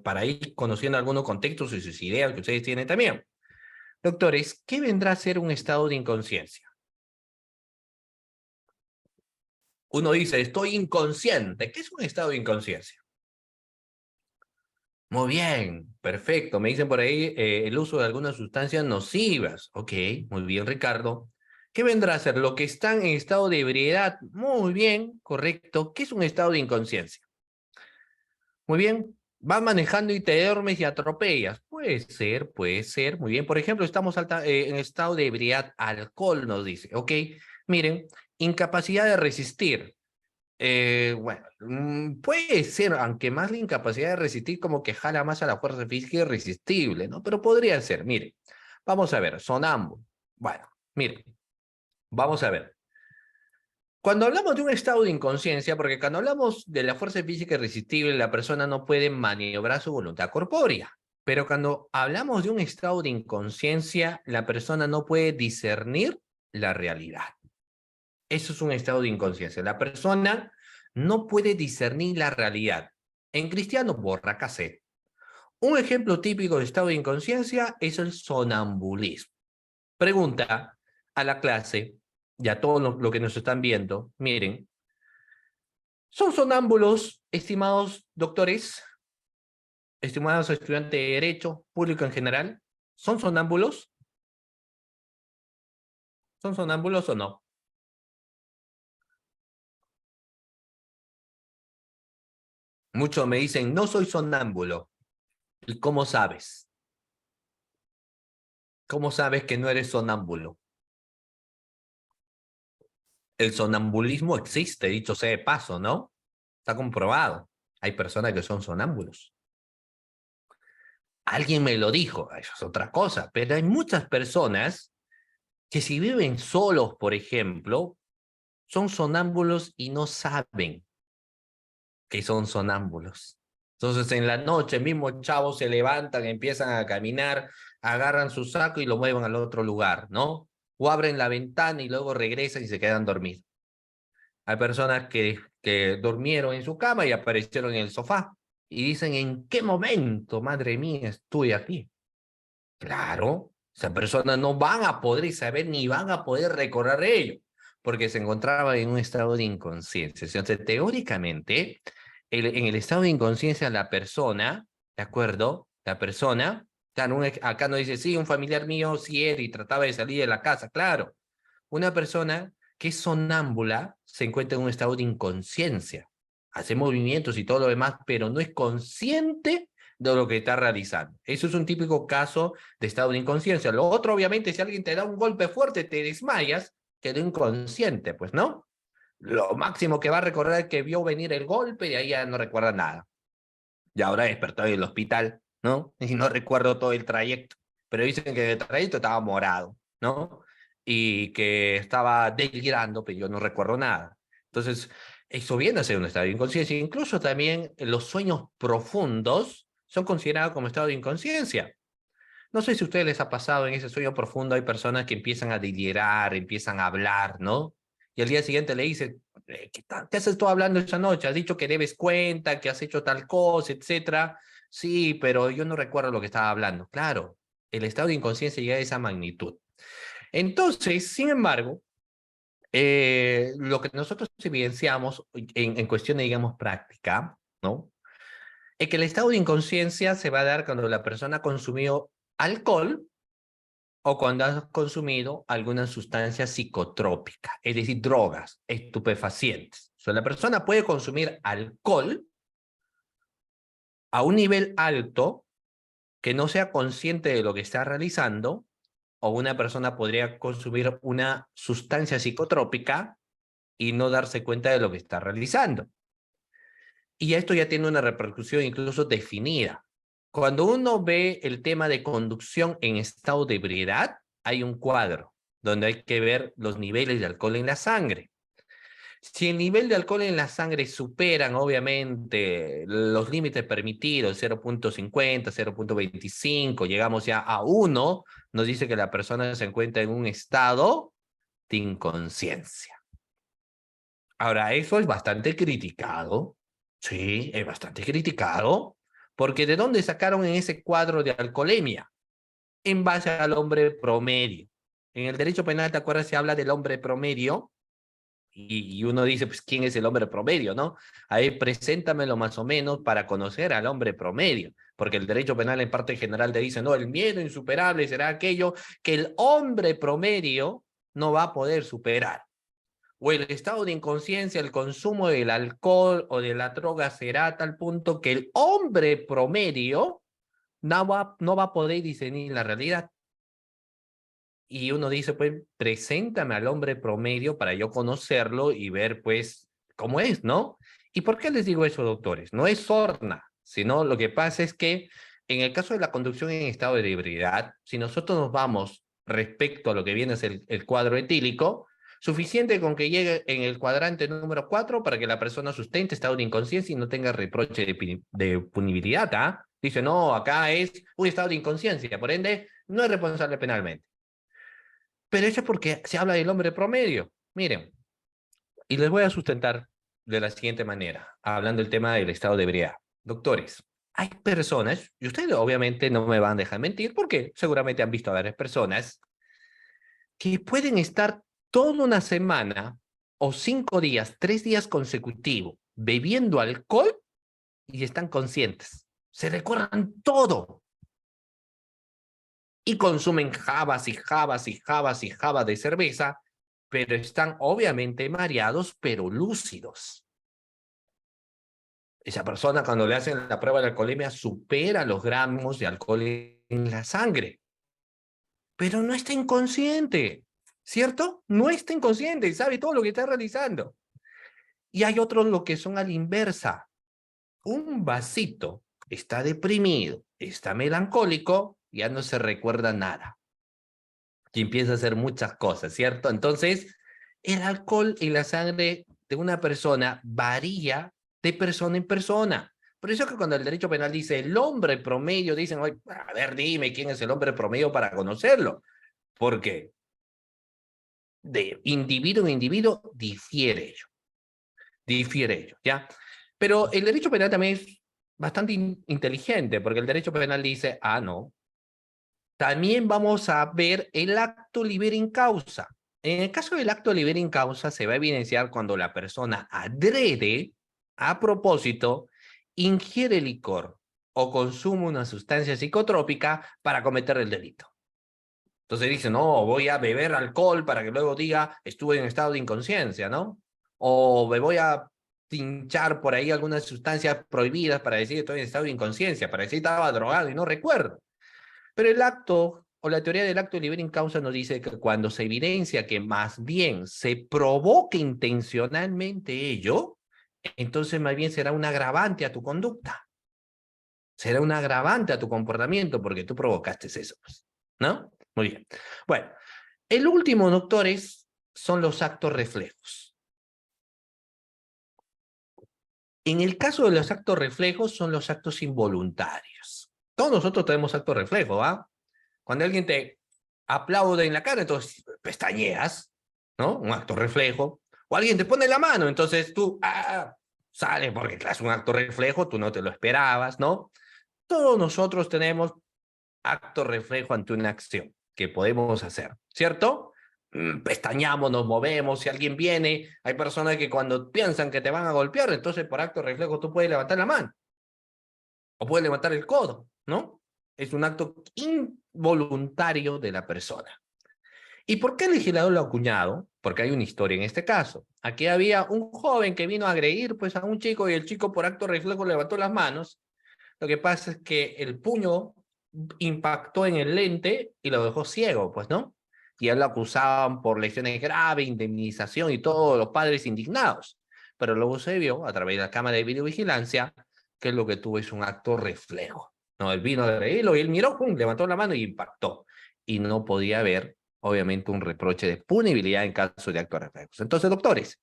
para ir conociendo algunos contextos y sus ideas que ustedes tienen también. Doctores, ¿qué vendrá a ser un estado de inconsciencia? Uno dice, estoy inconsciente. ¿Qué es un estado de inconsciencia? Muy bien, perfecto. Me dicen por ahí el uso de algunas sustancias nocivas. Ok, muy bien, Ricardo. ¿Qué vendrá a ser? Lo que están en estado de ebriedad. Muy bien, correcto. ¿Qué es un estado de inconsciencia? Muy bien. Vas manejando y te duermes y atropellas. Puede ser. Muy bien. Por ejemplo, estamos en estado de ebriedad. Alcohol nos dice. Ok, miren, incapacidad de resistir. Bueno, puede ser, aunque más la incapacidad de resistir como que jala más a la fuerza física irresistible, ¿no? Pero podría ser, mire, vamos a ver, sonámbulo. Bueno, mire, vamos a ver. Cuando hablamos de un estado de inconsciencia, porque cuando hablamos de la fuerza física irresistible, la persona no puede maniobrar su voluntad corpórea. Pero cuando hablamos de un estado de inconsciencia, la persona no puede discernir la realidad. Eso es un estado de inconsciencia. La persona no puede discernir la realidad. En cristiano, borra cassette. Un ejemplo típico de estado de inconsciencia es el sonambulismo. Pregunta a la clase y a todos los que nos están viendo, miren, ¿son sonámbulos, estimados doctores, estimados estudiantes de Derecho, público en general? ¿Son sonámbulos? ¿Son sonámbulos o no? Muchos me dicen, no soy sonámbulo. ¿Y cómo sabes? ¿Cómo sabes que no eres sonámbulo? El sonambulismo existe, dicho sea de paso, ¿no? Está comprobado. Hay personas que son sonámbulos. Alguien me lo dijo, eso es otra cosa, pero hay muchas personas que si viven solos, por ejemplo, son sonámbulos y no saben que son sonámbulos. Entonces en la noche mismo chavos se levantan, empiezan a caminar, agarran su saco y lo mueven al otro lugar, ¿no? O abren la ventana y luego regresan y se quedan dormidos. Hay personas que durmieron en su cama y aparecieron en el sofá y dicen, ¿en qué momento, madre mía, estoy aquí? Claro, esas personas no van a poder saber ni van a poder recordar ello, porque se encontraba en un estado de inconsciencia. Entonces, teóricamente, en el estado de inconsciencia, la persona, ¿de acuerdo? La persona, claro, acá no dice, sí, un familiar mío, sí era y trataba de salir de la casa, claro. Una persona que es sonámbula se encuentra en un estado de inconsciencia, hace movimientos y todo lo demás, pero no es consciente de lo que está realizando. Eso es un típico caso de estado de inconsciencia. Lo otro, obviamente, si alguien te da un golpe fuerte, te desmayas, quedó inconsciente, pues, ¿no? Lo máximo que va a recordar es que vio venir el golpe y ahí ya no recuerda nada. Y ahora despertó en el hospital, ¿no? Y no recuerdo todo el trayecto, pero dicen que el trayecto estaba morado, ¿no? Y que estaba delirando, pero yo no recuerdo nada. Entonces, eso viene a ser un estado de inconsciencia. Incluso también los sueños profundos son considerados como estado de inconsciencia. No sé si a ustedes les ha pasado en ese sueño profundo, hay personas que empiezan a delirar, empiezan a hablar, ¿no? Y al día siguiente le dicen, ¿qué haces tú hablando esa noche? Has dicho que debes cuenta, que has hecho tal cosa, etcétera. Sí, pero yo no recuerdo lo que estaba hablando. Claro, el estado de inconsciencia llega a esa magnitud. Entonces, sin embargo, lo que nosotros evidenciamos en cuestión de, digamos, práctica, ¿no? Es que el estado de inconsciencia se va a dar cuando la persona ha consumido alcohol o cuando has consumido alguna sustancia psicotrópica, es decir, drogas, estupefacientes. O sea, la persona puede consumir alcohol a un nivel alto que no sea consciente de lo que está realizando, o una persona podría consumir una sustancia psicotrópica y no darse cuenta de lo que está realizando. Y esto ya tiene una repercusión incluso definida. Cuando uno ve el tema de conducción en estado de ebriedad, hay un cuadro donde hay que ver los niveles de alcohol en la sangre. Si el nivel de alcohol en la sangre superan, obviamente, los límites permitidos, 0.50, 0.25, llegamos ya a 1, nos dice que la persona se encuentra en un estado de inconsciencia. Ahora, eso es bastante criticado. Sí, es bastante criticado. Porque ¿de dónde sacaron en ese cuadro de alcoholemia? En base al hombre promedio. En el derecho penal, ¿te acuerdas? Se habla del hombre promedio y uno dice, pues, ¿quién es el hombre promedio, no? Ahí preséntamelo más o menos para conocer al hombre promedio, porque el derecho penal en parte general te dice, no, el miedo insuperable será aquello que el hombre promedio no va a poder superar. O el estado de inconsciencia, el consumo del alcohol o de la droga será a tal punto que el hombre promedio no va a poder discernir la realidad. Y uno dice, pues, preséntame al hombre promedio para yo conocerlo y ver, pues, cómo es, ¿no? ¿Y por qué les digo eso, doctores? No es sorna, sino lo que pasa es que en el caso de la conducción en estado de ebriedad, si nosotros nos vamos respecto a lo que viene a ser el cuadro etílico, suficiente con que llegue en el cuadrante número 4 para que la persona sustente estado de inconsciencia y no tenga reproche de punibilidad, ¿ah? Dice, no, acá es un estado de inconsciencia, por ende, no es responsable penalmente. Pero eso es porque se habla del hombre promedio. Miren, y les voy a sustentar de la siguiente manera, hablando del tema del estado de ebriedad. Doctores, hay personas, y ustedes obviamente no me van a dejar mentir, porque seguramente han visto a varias personas, que pueden estar toda una semana o 5 días, 3 días consecutivos, bebiendo alcohol y están conscientes. Se recuerdan todo. Y consumen jabas y jabas y jabas y jabas de cerveza, pero están obviamente mareados, pero lúcidos. Esa persona cuando le hacen la prueba de alcoholemia supera los gramos de alcohol en la sangre, pero no está inconsciente, ¿cierto? No está inconsciente y sabe todo lo que está realizando. Y hay otros lo que son a la inversa. Un vasito está deprimido, está melancólico, ya no se recuerda nada. Y empieza a hacer muchas cosas, ¿cierto? Entonces, el alcohol en la sangre de una persona varía de persona en persona. Por eso que cuando el derecho penal dice el hombre promedio, dicen, oye, a ver, dime quién es el hombre promedio para conocerlo. Porque de individuo en individuo difiere ello, ¿ya? Pero el derecho penal también es bastante inteligente, porque el derecho penal dice, ah, no, también vamos a ver el acto in causa. En el caso del acto in causa se va a evidenciar cuando la persona adrede, a propósito, ingiere licor o consume una sustancia psicotrópica para cometer el delito. Entonces dice, no, voy a beber alcohol para que luego diga, estuve en estado de inconsciencia, ¿no? O me voy a pinchar por ahí algunas sustancias prohibidas para decir que estoy en estado de inconsciencia, para decir que estaba drogado y no recuerdo. Pero el acto o la teoría del acto libre in causa nos dice que cuando se evidencia que más bien se provoque intencionalmente ello, entonces más bien será un agravante a tu conducta. Será un agravante a tu comportamiento porque tú provocaste eso, ¿no? Muy bien. Bueno, el último, doctores, son los actos reflejos. En el caso de los actos reflejos son los actos involuntarios. Todos nosotros tenemos actos reflejos, ¿ah? Cuando alguien te aplaude en la cara, entonces pestañeas, ¿no? Un acto reflejo. O alguien te pone la mano, entonces tú sale porque es un acto reflejo, tú no te lo esperabas, ¿no? Todos nosotros tenemos acto reflejo ante una acción que podemos hacer, ¿cierto? Pestañamos, nos movemos, si alguien viene, hay personas que cuando piensan que te van a golpear, entonces por acto reflejo tú puedes levantar la mano o puedes levantar el codo, ¿no? Es un acto involuntario de la persona. ¿Y por qué el legislador lo ha acuñado? Porque hay una historia en este caso. Aquí había un joven que vino a agredir pues, a un chico y el chico por acto reflejo levantó las manos. Lo que pasa es que el puño impactó en el lente y lo dejó ciego, pues, ¿no? Y a él lo acusaban por lesiones graves, indemnización y todos los padres indignados. Pero luego se vio, a través de la cámara de videovigilancia, que lo que tuvo es un acto reflejo. No, él vino a agredirlo y él miró, pum, levantó la mano y impactó. Y no podía haber, obviamente, un reproche de punibilidad en caso de actos reflejos. Entonces, doctores,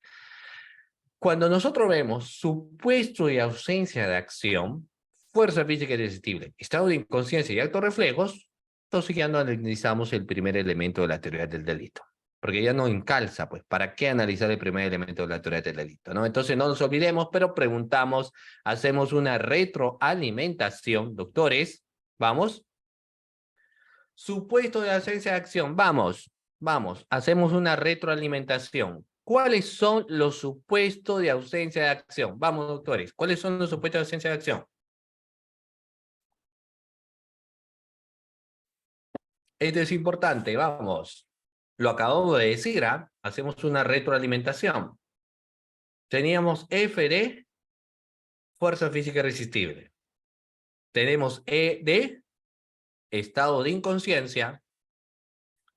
cuando nosotros vemos supuesto y ausencia de acción, fuerza física irresistible, estado de inconsciencia y actos reflejos, entonces ya no analizamos el primer elemento de la teoría del delito. Porque ya no encalza, pues, ¿para qué analizar el primer elemento de la teoría del delito? ¿No? Entonces no nos olvidemos, pero preguntamos, hacemos una retroalimentación, doctores, ¿vamos? Supuesto de ausencia de acción, vamos, hacemos una retroalimentación. ¿Cuáles son los supuestos de ausencia de acción? Vamos, doctores, ¿cuáles son los supuestos de ausencia de acción? Esto es importante, vamos. Lo acabamos de decir, ¿ah? Hacemos una retroalimentación. Teníamos F de fuerza física irresistible. Tenemos E de estado de inconsciencia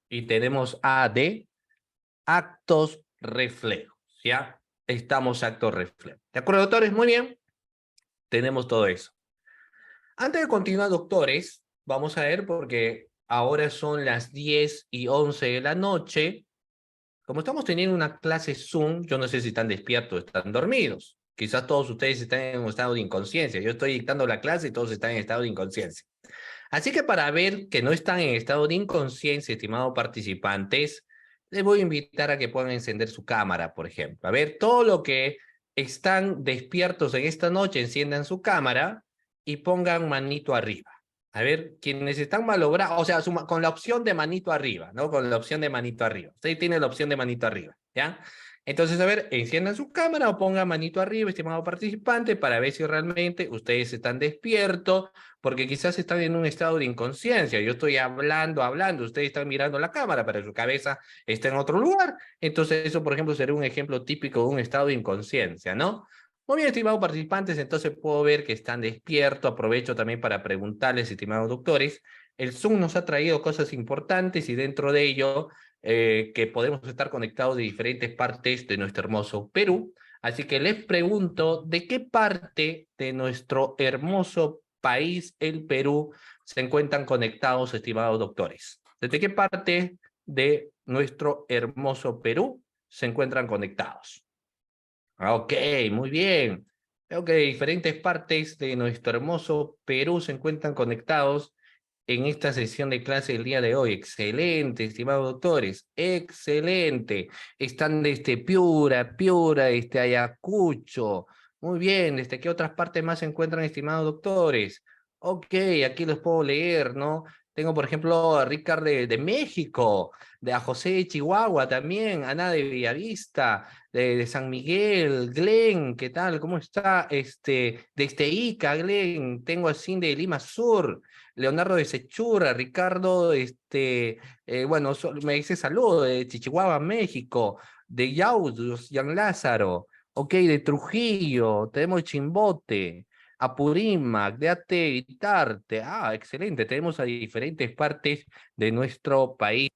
y tenemos A de actos reflejos, ¿ya? Estamos actos reflejos. ¿De acuerdo, doctores? Muy bien. Tenemos todo eso. Antes de continuar, doctores, vamos a ver porque ahora son las 10:11 de la noche. Como estamos teniendo una clase Zoom, yo no sé si están despiertos o están dormidos. Quizás todos ustedes están en un estado de inconsciencia. Yo estoy dictando la clase y todos están en estado de inconsciencia. Así que para ver que no están en estado de inconsciencia, estimados participantes, les voy a invitar a que puedan encender su cámara, por ejemplo. A ver, todo lo que están despiertos en esta noche, enciendan su cámara y pongan manito arriba. A ver, quienes están malogrados, o sea, con la opción de manito arriba, ¿no? Con la opción de manito arriba. Usted tiene la opción de manito arriba, ¿ya? Entonces, a ver, enciendan su cámara o pongan manito arriba, estimado participante, para ver si realmente ustedes están despiertos, porque quizás están en un estado de inconsciencia. Yo estoy hablando, ustedes están mirando la cámara, pero su cabeza está en otro lugar. Entonces, eso, por ejemplo, sería un ejemplo típico de un estado de inconsciencia, ¿no? Muy bien, estimados participantes, entonces puedo ver que están despiertos. Aprovecho también para preguntarles, estimados doctores, el Zoom nos ha traído cosas importantes y dentro de ello que podemos estar conectados de diferentes partes de nuestro hermoso Perú. Así que les pregunto, ¿de qué parte de nuestro hermoso país, el Perú, se encuentran conectados, estimados doctores? ¿Desde qué parte de nuestro hermoso Perú se encuentran conectados? Ok, muy bien. Veo que diferentes partes de nuestro hermoso Perú se encuentran conectados en esta sesión de clase del día de hoy. Excelente, estimados doctores, excelente. Están desde Piura, Ayacucho. Muy bien, ¿desde qué otras partes más se encuentran, estimados doctores? Ok, aquí los puedo leer, ¿no? Tengo, por ejemplo, a Ricardo de México, a José de Chihuahua también, Ana de Villavista, de San Miguel, Glenn, ¿qué tal? ¿Cómo está? Desde Ica, Glenn, tengo a Cindy de Lima Sur, Leonardo de Sechura, Ricardo, bueno, me dice saludo de Chichihuahua, México, de Yaudus, Yan Lázaro, ok, de Trujillo, tenemos Chimbote, Apurímac, de Ate, Itarte, excelente, tenemos a diferentes partes de nuestro país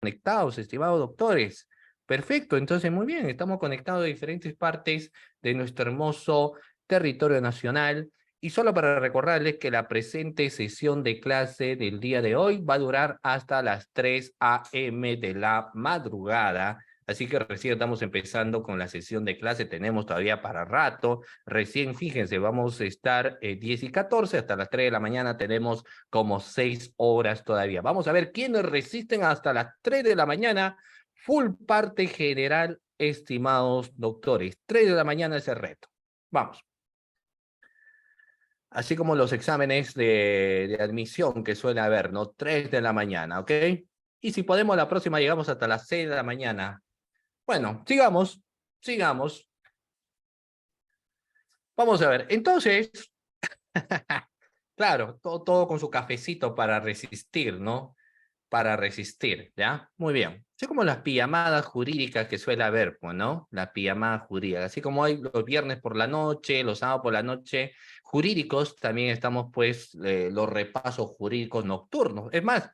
conectados, estimados doctores. Perfecto, entonces muy bien, estamos conectados a diferentes partes de nuestro hermoso territorio nacional. Y solo para recordarles que la presente sesión de clase del día de hoy va a durar hasta las 3 a.m. de la madrugada. Así que recién estamos empezando con la sesión de clase, tenemos todavía para rato. Recién, fíjense, vamos a estar 10 y 14, hasta las 3 de la mañana tenemos como 6 horas todavía. Vamos a ver quiénes resisten hasta las 3 de la mañana. Full parte general, estimados doctores. 3 de la mañana es el reto. Vamos. Así como los exámenes de admisión que suele haber, ¿no? 3 de la mañana, ¿ok? Y si podemos, la próxima llegamos hasta las 6 de la mañana. Bueno, sigamos. Vamos a ver. Entonces, claro, todo con su cafecito para resistir, ¿no? Para resistir, ¿ya? Muy bien. Así como las pijamadas jurídicas que suele haber, pues, ¿no? Las pijamadas jurídicas. Así como hay los viernes por la noche, los sábados por la noche, jurídicos, también estamos, pues, los repasos jurídicos nocturnos. Es más,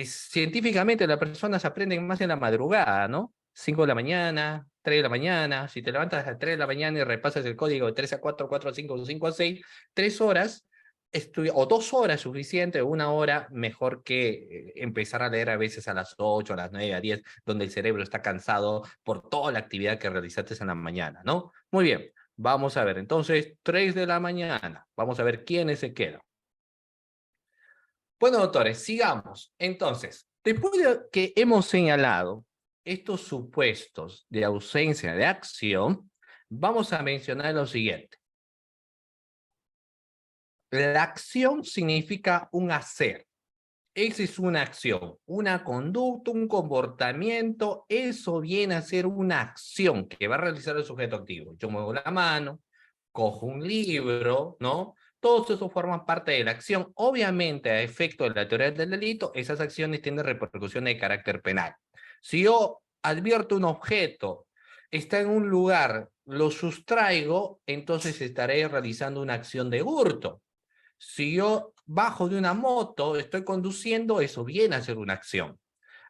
científicamente las personas aprenden más en la madrugada, ¿no? 5 de la mañana, 3 de la mañana, si te levantas a las 3 de la mañana y repasas el código de 3 a 4, 4 a 5, 5 a 6, 3 horas, o 2 horas suficiente, o 1 hora, mejor que empezar a leer a veces a las 8, a las 9, a 10, donde el cerebro está cansado por toda la actividad que realizaste en la mañana, ¿no? Muy bien, vamos a ver, entonces, 3 de la mañana, vamos a ver quiénes se quedan. Bueno, doctores, sigamos. Entonces, después de que hemos señalado estos supuestos de ausencia de acción, vamos a mencionar lo siguiente. La acción significa un hacer. Esa es una acción, una conducta, un comportamiento. Eso viene a ser una acción que va a realizar el sujeto activo. Yo muevo la mano, cojo un libro, ¿no? Todo eso forma parte de la acción. Obviamente, a efecto de la teoría del delito, esas acciones tienen repercusiones de carácter penal. Si yo advierto un objeto, está en un lugar, lo sustraigo, entonces estaré realizando una acción de hurto. Si yo bajo de una moto, estoy conduciendo, eso viene a ser una acción.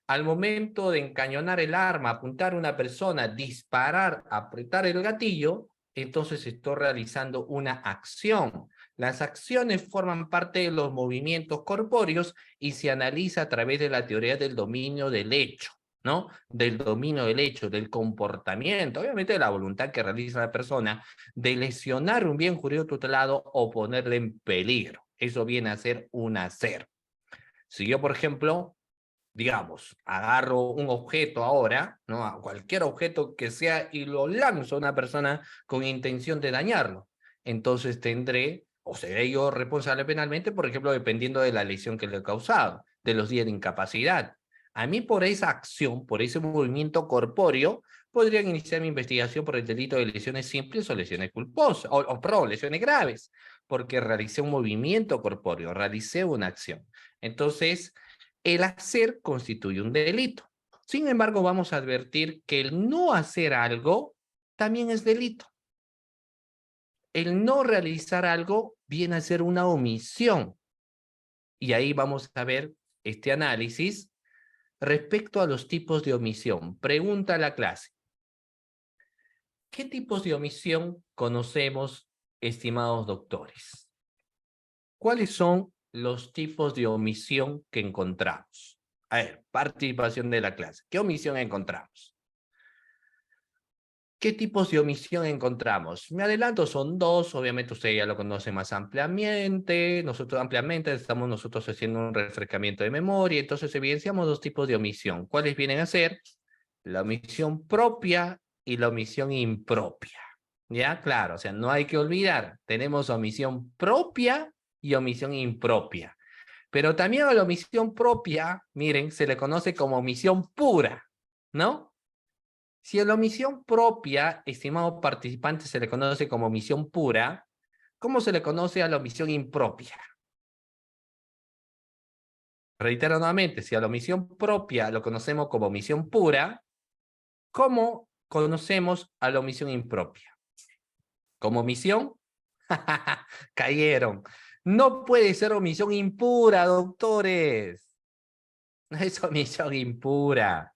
Al momento de encañonar el arma, apuntar a una persona, disparar, apretar el gatillo, entonces estoy realizando una acción. Las acciones forman parte de los movimientos corpóreos y se analiza a través de la teoría del dominio del hecho, ¿no? Del dominio del hecho, del comportamiento, obviamente de la voluntad que realiza la persona de lesionar un bien jurídico tutelado o ponerle en peligro. Eso viene a ser un hacer. Si yo, por ejemplo, digamos, agarro un objeto ahora, ¿no? A cualquier objeto que sea y lo lanzo a una persona con intención de dañarlo, entonces tendré o seré yo responsable penalmente, por ejemplo, dependiendo de la lesión que le he causado, de los días de incapacidad. A mí por esa acción, por ese movimiento corpóreo, podrían iniciar mi investigación por el delito de lesiones simples o lesiones culposas, perdón, lesiones graves, porque realicé un movimiento corpóreo, realicé una acción. Entonces, el hacer constituye un delito. Sin embargo, vamos a advertir que el no hacer algo también es delito. El no realizar algo viene a ser una omisión. Y ahí vamos a ver este análisis respecto a los tipos de omisión. Pregunta a la clase. ¿Qué tipos de omisión conocemos, estimados doctores? ¿Cuáles son los tipos de omisión que encontramos? A ver, participación de la clase. ¿Qué omisión encontramos? ¿Qué tipos de omisión encontramos? Me adelanto, son dos, obviamente usted ya lo conoce más ampliamente, estamos nosotros haciendo un refrescamiento de memoria, entonces evidenciamos dos tipos de omisión. ¿Cuáles vienen a ser? La omisión propia y la omisión impropia. ¿Ya? Claro, o sea, no hay que olvidar, tenemos omisión propia y omisión impropia. Pero también a la omisión propia, miren, se le conoce como omisión pura, ¿no? Si a la omisión propia, estimado participante, se le conoce como omisión pura, ¿cómo se le conoce a la omisión impropia? Reitero nuevamente, si a la omisión propia lo conocemos como omisión pura, ¿cómo conocemos a la omisión impropia? ¿Como omisión? Cayeron. No puede ser omisión impura, doctores. No es omisión impura.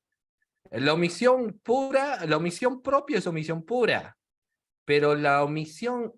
La omisión pura, la omisión propia es omisión pura. Pero la omisión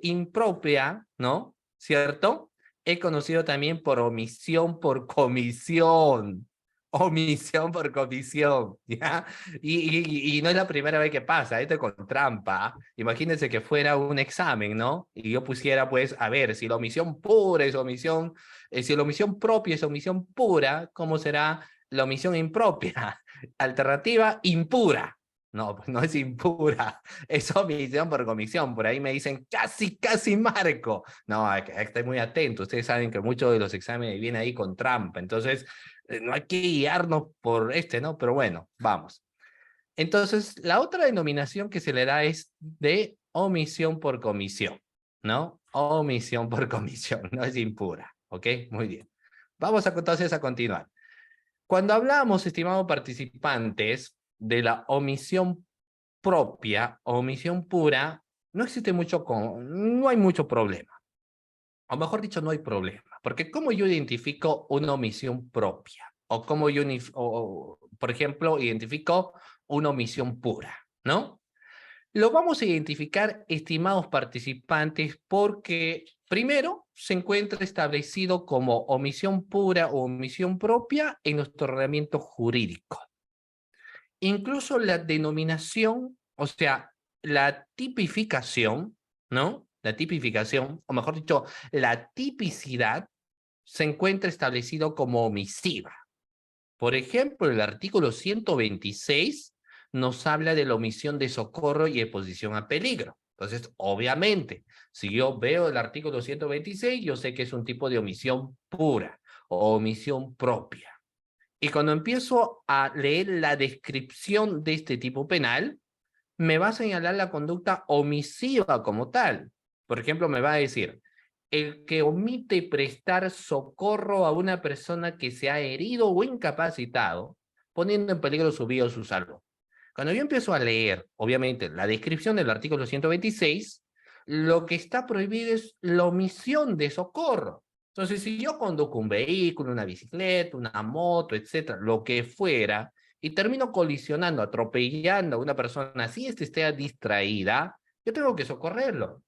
impropia, ¿no? ¿Cierto? He conocido también por omisión por comisión. Omisión por comisión, ¿ya? Y no es la primera vez que pasa, esto es con trampa. Imagínense que fuera un examen, ¿no? Y yo pusiera, pues, a ver, si la omisión pura es omisión, si la omisión propia es omisión pura, ¿cómo será la omisión impropia? Alternativa impura. No, pues no es impura, es omisión por comisión. Por ahí me dicen, casi marco. No, hay que estar muy atento. Ustedes saben que muchos de los exámenes vienen ahí con trampa. Entonces, no hay que guiarnos por ¿no? Pero bueno, vamos. Entonces, la otra denominación que se le da es de omisión por comisión, ¿no? Omisión por comisión, no es impura, ¿ok? Muy bien. Vamos entonces a continuar. Cuando hablamos, estimados participantes, de la omisión propia o omisión pura, no existe no hay mucho problema. O mejor dicho, no hay problema. Porque ¿cómo yo identifico una omisión propia? O cómo yo, por ejemplo, identifico una omisión pura, ¿no? Lo vamos a identificar, estimados participantes, porque primero se encuentra establecido como omisión pura o omisión propia en nuestro ordenamiento jurídico. Incluso la denominación, o sea, la tipificación, ¿no? La tipificación, o mejor dicho, la tipicidad se encuentra establecido como omisiva. Por ejemplo, el artículo 126 nos habla de la omisión de socorro y exposición a peligro. Entonces, obviamente, si yo veo el artículo 126, yo sé que es un tipo de omisión pura o omisión propia. Y cuando empiezo a leer la descripción de este tipo penal, me va a señalar la conducta omisiva como tal. Por ejemplo, me va a decir, el que omite prestar socorro a una persona que se ha herido o incapacitado, poniendo en peligro su vida o su salud. Cuando yo empiezo a leer, obviamente, la descripción del artículo 126, lo que está prohibido es la omisión de socorro. Entonces, si yo conduzco un vehículo, una bicicleta, una moto, etcétera, lo que fuera, y termino colisionando, atropellando a una persona, si ésta esté distraída, yo tengo que socorrerlo.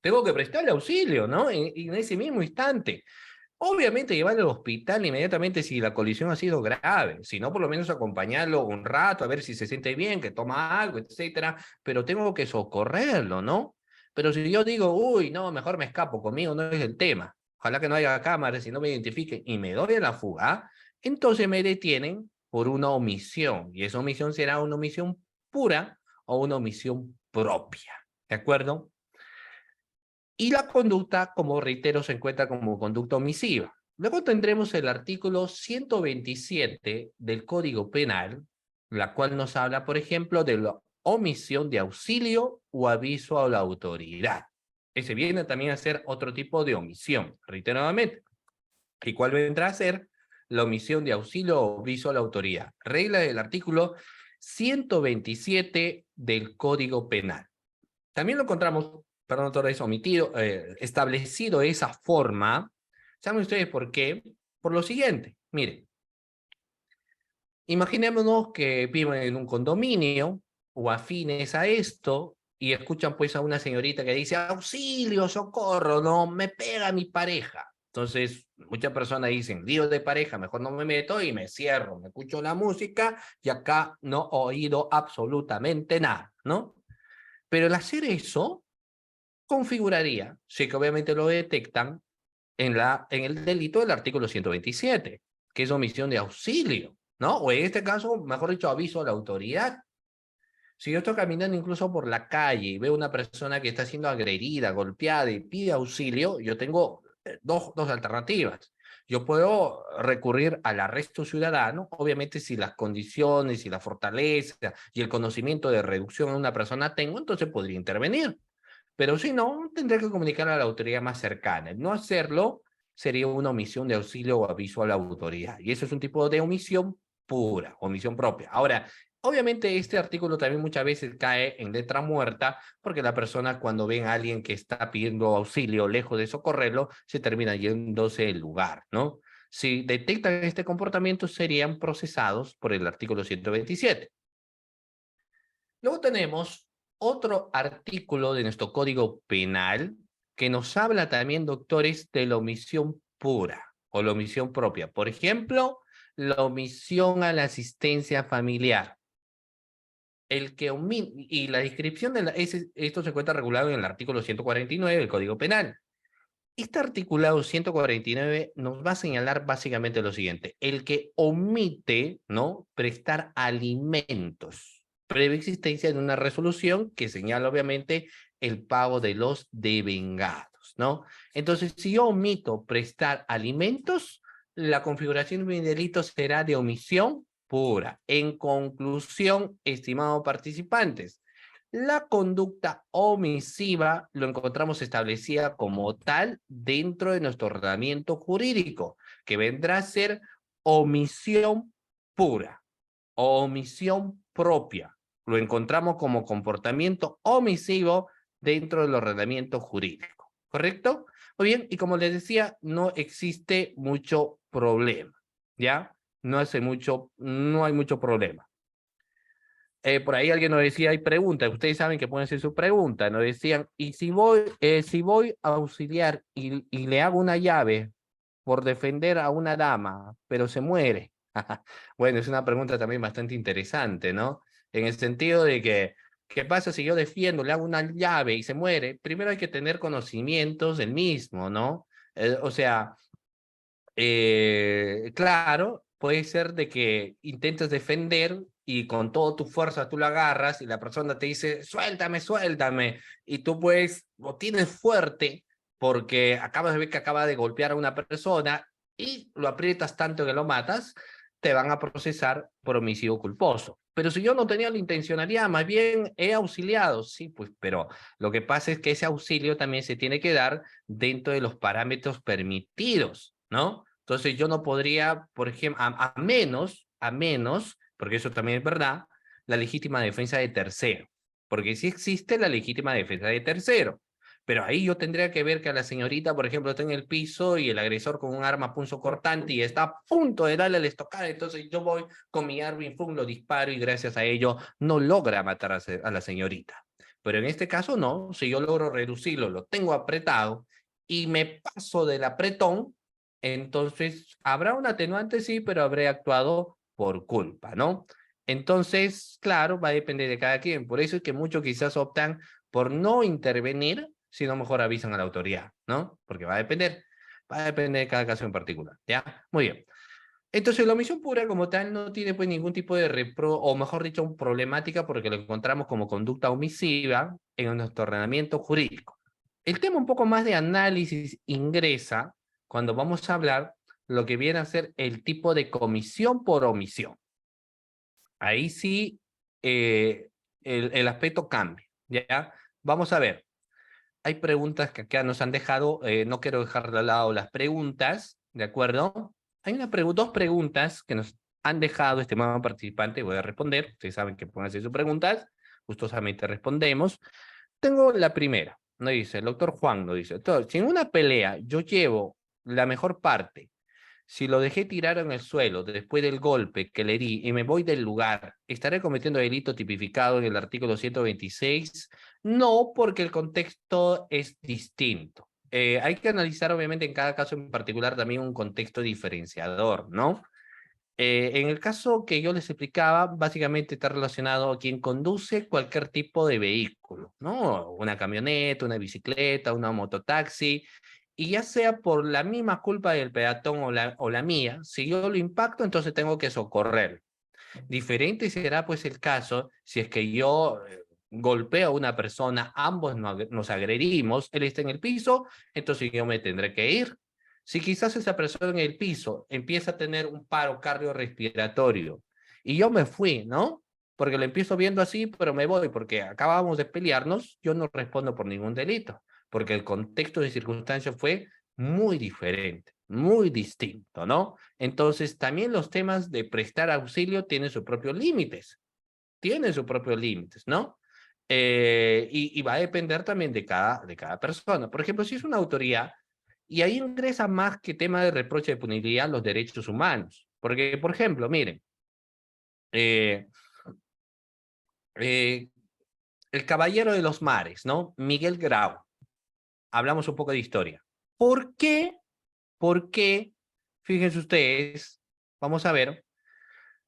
Tengo que prestarle auxilio, ¿no? En ese mismo instante. Obviamente llevarlo al hospital inmediatamente si la colisión ha sido grave, si no, por lo menos acompañarlo un rato a ver si se siente bien, que toma algo, etcétera, pero tengo que socorrerlo, ¿no? Pero si yo digo, uy, no, mejor me escapo, conmigo no es el tema, ojalá que no haya cámaras y no me identifiquen y me doy a la fuga, entonces me detienen por una omisión, y esa omisión será una omisión pura o una omisión propia, ¿de acuerdo? Y la conducta, como reitero, se encuentra como conducta omisiva. Luego tendremos el artículo 127 del Código Penal, la cual nos habla, por ejemplo, de la omisión de auxilio o aviso a la autoridad. Ese viene también a ser otro tipo de omisión, reitero nuevamente. ¿Y cuál vendrá a ser? La omisión de auxilio o aviso a la autoridad. Regla del artículo 127 del Código Penal. También lo encontramos, perdón, otra vez omitido, establecido de esa forma. ¿Saben ustedes por qué? Por lo siguiente, miren, imaginémonos que viven en un condominio o afines a esto y escuchan pues a una señorita que dice, auxilio, socorro, no, me pega mi pareja. Entonces, muchas personas dicen, lío de pareja, mejor no me meto y me cierro, me escucho la música y acá no he oído absolutamente nada, ¿no? Pero el hacer eso configuraría, sí que obviamente lo detectan, en el delito del artículo 127, que es omisión de auxilio, ¿no? O en este caso, mejor dicho, aviso a la autoridad. Si yo estoy caminando incluso por la calle y veo una persona que está siendo agredida, golpeada y pide auxilio, yo tengo dos alternativas. Yo puedo recurrir al arresto ciudadano, obviamente si las condiciones y la fortaleza y el conocimiento de reducción a una persona tengo, entonces podría intervenir. Pero si no, tendría que comunicar a la autoridad más cercana. No hacerlo sería una omisión de auxilio o aviso a la autoridad. Y eso es un tipo de omisión pura, omisión propia. Ahora, obviamente este artículo también muchas veces cae en letra muerta porque la persona cuando ven a alguien que está pidiendo auxilio lejos de socorrerlo, se termina yéndose el lugar, ¿no? Si detectan este comportamiento, serían procesados por el artículo 127. Luego tenemos otro artículo de nuestro Código Penal que nos habla también, doctores, de la omisión pura o la omisión propia. Por ejemplo, la omisión a la asistencia familiar. El que y la descripción de esto se encuentra regulado en el artículo 149 del Código Penal. Este articulado 149 nos va a señalar básicamente lo siguiente: el que omite, ¿no?, prestar alimentos, previa existencia de una resolución que señala obviamente el pago de los devengados, ¿no? Entonces, si yo omito prestar alimentos, la configuración de mi delito será de omisión pura. En conclusión, estimados participantes, la conducta omisiva lo encontramos establecida como tal dentro de nuestro ordenamiento jurídico, que vendrá a ser omisión pura, omisión propia. Lo encontramos como comportamiento omisivo dentro del ordenamiento jurídico, ¿correcto? Muy bien, y como les decía, no existe mucho problema, ¿ya? No hay mucho problema. Por ahí alguien nos decía, hay preguntas, ustedes saben que pueden ser sus preguntas, nos decían, y si voy a auxiliar y le hago una llave por defender a una dama, pero se muere. Bueno, es una pregunta también bastante interesante, ¿no? En el sentido de que, ¿qué pasa si yo defiendo, le hago una llave y se muere? Primero hay que tener conocimientos del mismo, ¿no? O sea, claro, puede ser de que intentes defender y con toda tu fuerza tú lo agarras y la persona te dice, suéltame, suéltame, y tú pues lo tienes fuerte porque acabas de ver que acaba de golpear a una persona y lo aprietas tanto que lo matas, te van a procesar por homicidio culposo. Pero si yo no tenía la intencionalidad, más bien he auxiliado, sí, pues, pero lo que pasa es que ese auxilio también se tiene que dar dentro de los parámetros permitidos, ¿no? Entonces yo no podría, por ejemplo, a menos, porque eso también es verdad, la legítima defensa de tercero, porque sí existe la legítima defensa de tercero, pero ahí yo tendría que ver que la señorita, por ejemplo, está en el piso y el agresor con un arma punzocortante y está a punto de darle la estocada, entonces yo voy con mi arma y lo disparo y gracias a ello no logra matar a la señorita. Pero en este caso no, si yo logro reducirlo, lo tengo apretado y me paso del apretón, entonces habrá un atenuante, sí, pero habré actuado por culpa, ¿no? Entonces, claro, va a depender de cada quien. Por eso es que muchos quizás optan por no intervenir, sino mejor avisan a la autoridad, ¿no? Porque va a depender de cada caso en particular, ¿ya? Muy bien. Entonces, la omisión pura como tal no tiene pues ningún tipo de o mejor dicho, problemática porque lo encontramos como conducta omisiva en nuestro ordenamiento jurídico. El tema un poco más de análisis ingresa cuando vamos a hablar lo que viene a ser el tipo de comisión por omisión. Ahí sí el aspecto cambia, ¿ya? Vamos a ver. Hay preguntas que acá nos han dejado, no quiero dejar de lado las preguntas, ¿de acuerdo? Hay dos preguntas que nos han dejado, estimado participante, voy a responder, ustedes saben que pueden hacer sus preguntas, gustosamente respondemos. Tengo la primera, nos dice, el doctor Juan nos dice, si en una pelea yo llevo la mejor parte, Si lo dejé tirado en el suelo después del golpe que le di y me voy del lugar, ¿estaré cometiendo delito tipificado en el artículo 126? No, porque el contexto es distinto. Hay que analizar, obviamente, en cada caso en particular también un contexto diferenciador, ¿no? En el caso que yo les explicaba, básicamente está relacionado a quien conduce cualquier tipo de vehículo, ¿no? Una camioneta, una bicicleta, una mototaxi, y ya sea por la misma culpa del peatón o la mía, si yo lo impacto, entonces tengo que socorrer. Diferente será pues el caso si es que yo golpeo a una persona, ambos nos agredimos, él está en el piso, entonces yo me tendré que ir. Si quizás esa persona en el piso empieza a tener un paro cardiorrespiratorio y yo me fui, ¿no? Porque lo empiezo viendo así, pero me voy porque acabamos de pelearnos, yo no respondo por ningún delito, porque el contexto de circunstancia fue muy diferente, muy distinto, ¿no? Entonces, también los temas de prestar auxilio tienen sus propios límites, ¿no? Y va a depender también de cada persona. Por ejemplo, si es una autoridad, y ahí ingresa más que tema de reproche de punibilidad los derechos humanos. Porque, por ejemplo, miren, eh, eh, el caballero de los mares, ¿no? Miguel Grau. Hablamos un poco de historia. ¿Por qué? ¿Por qué? Fíjense ustedes, vamos a ver,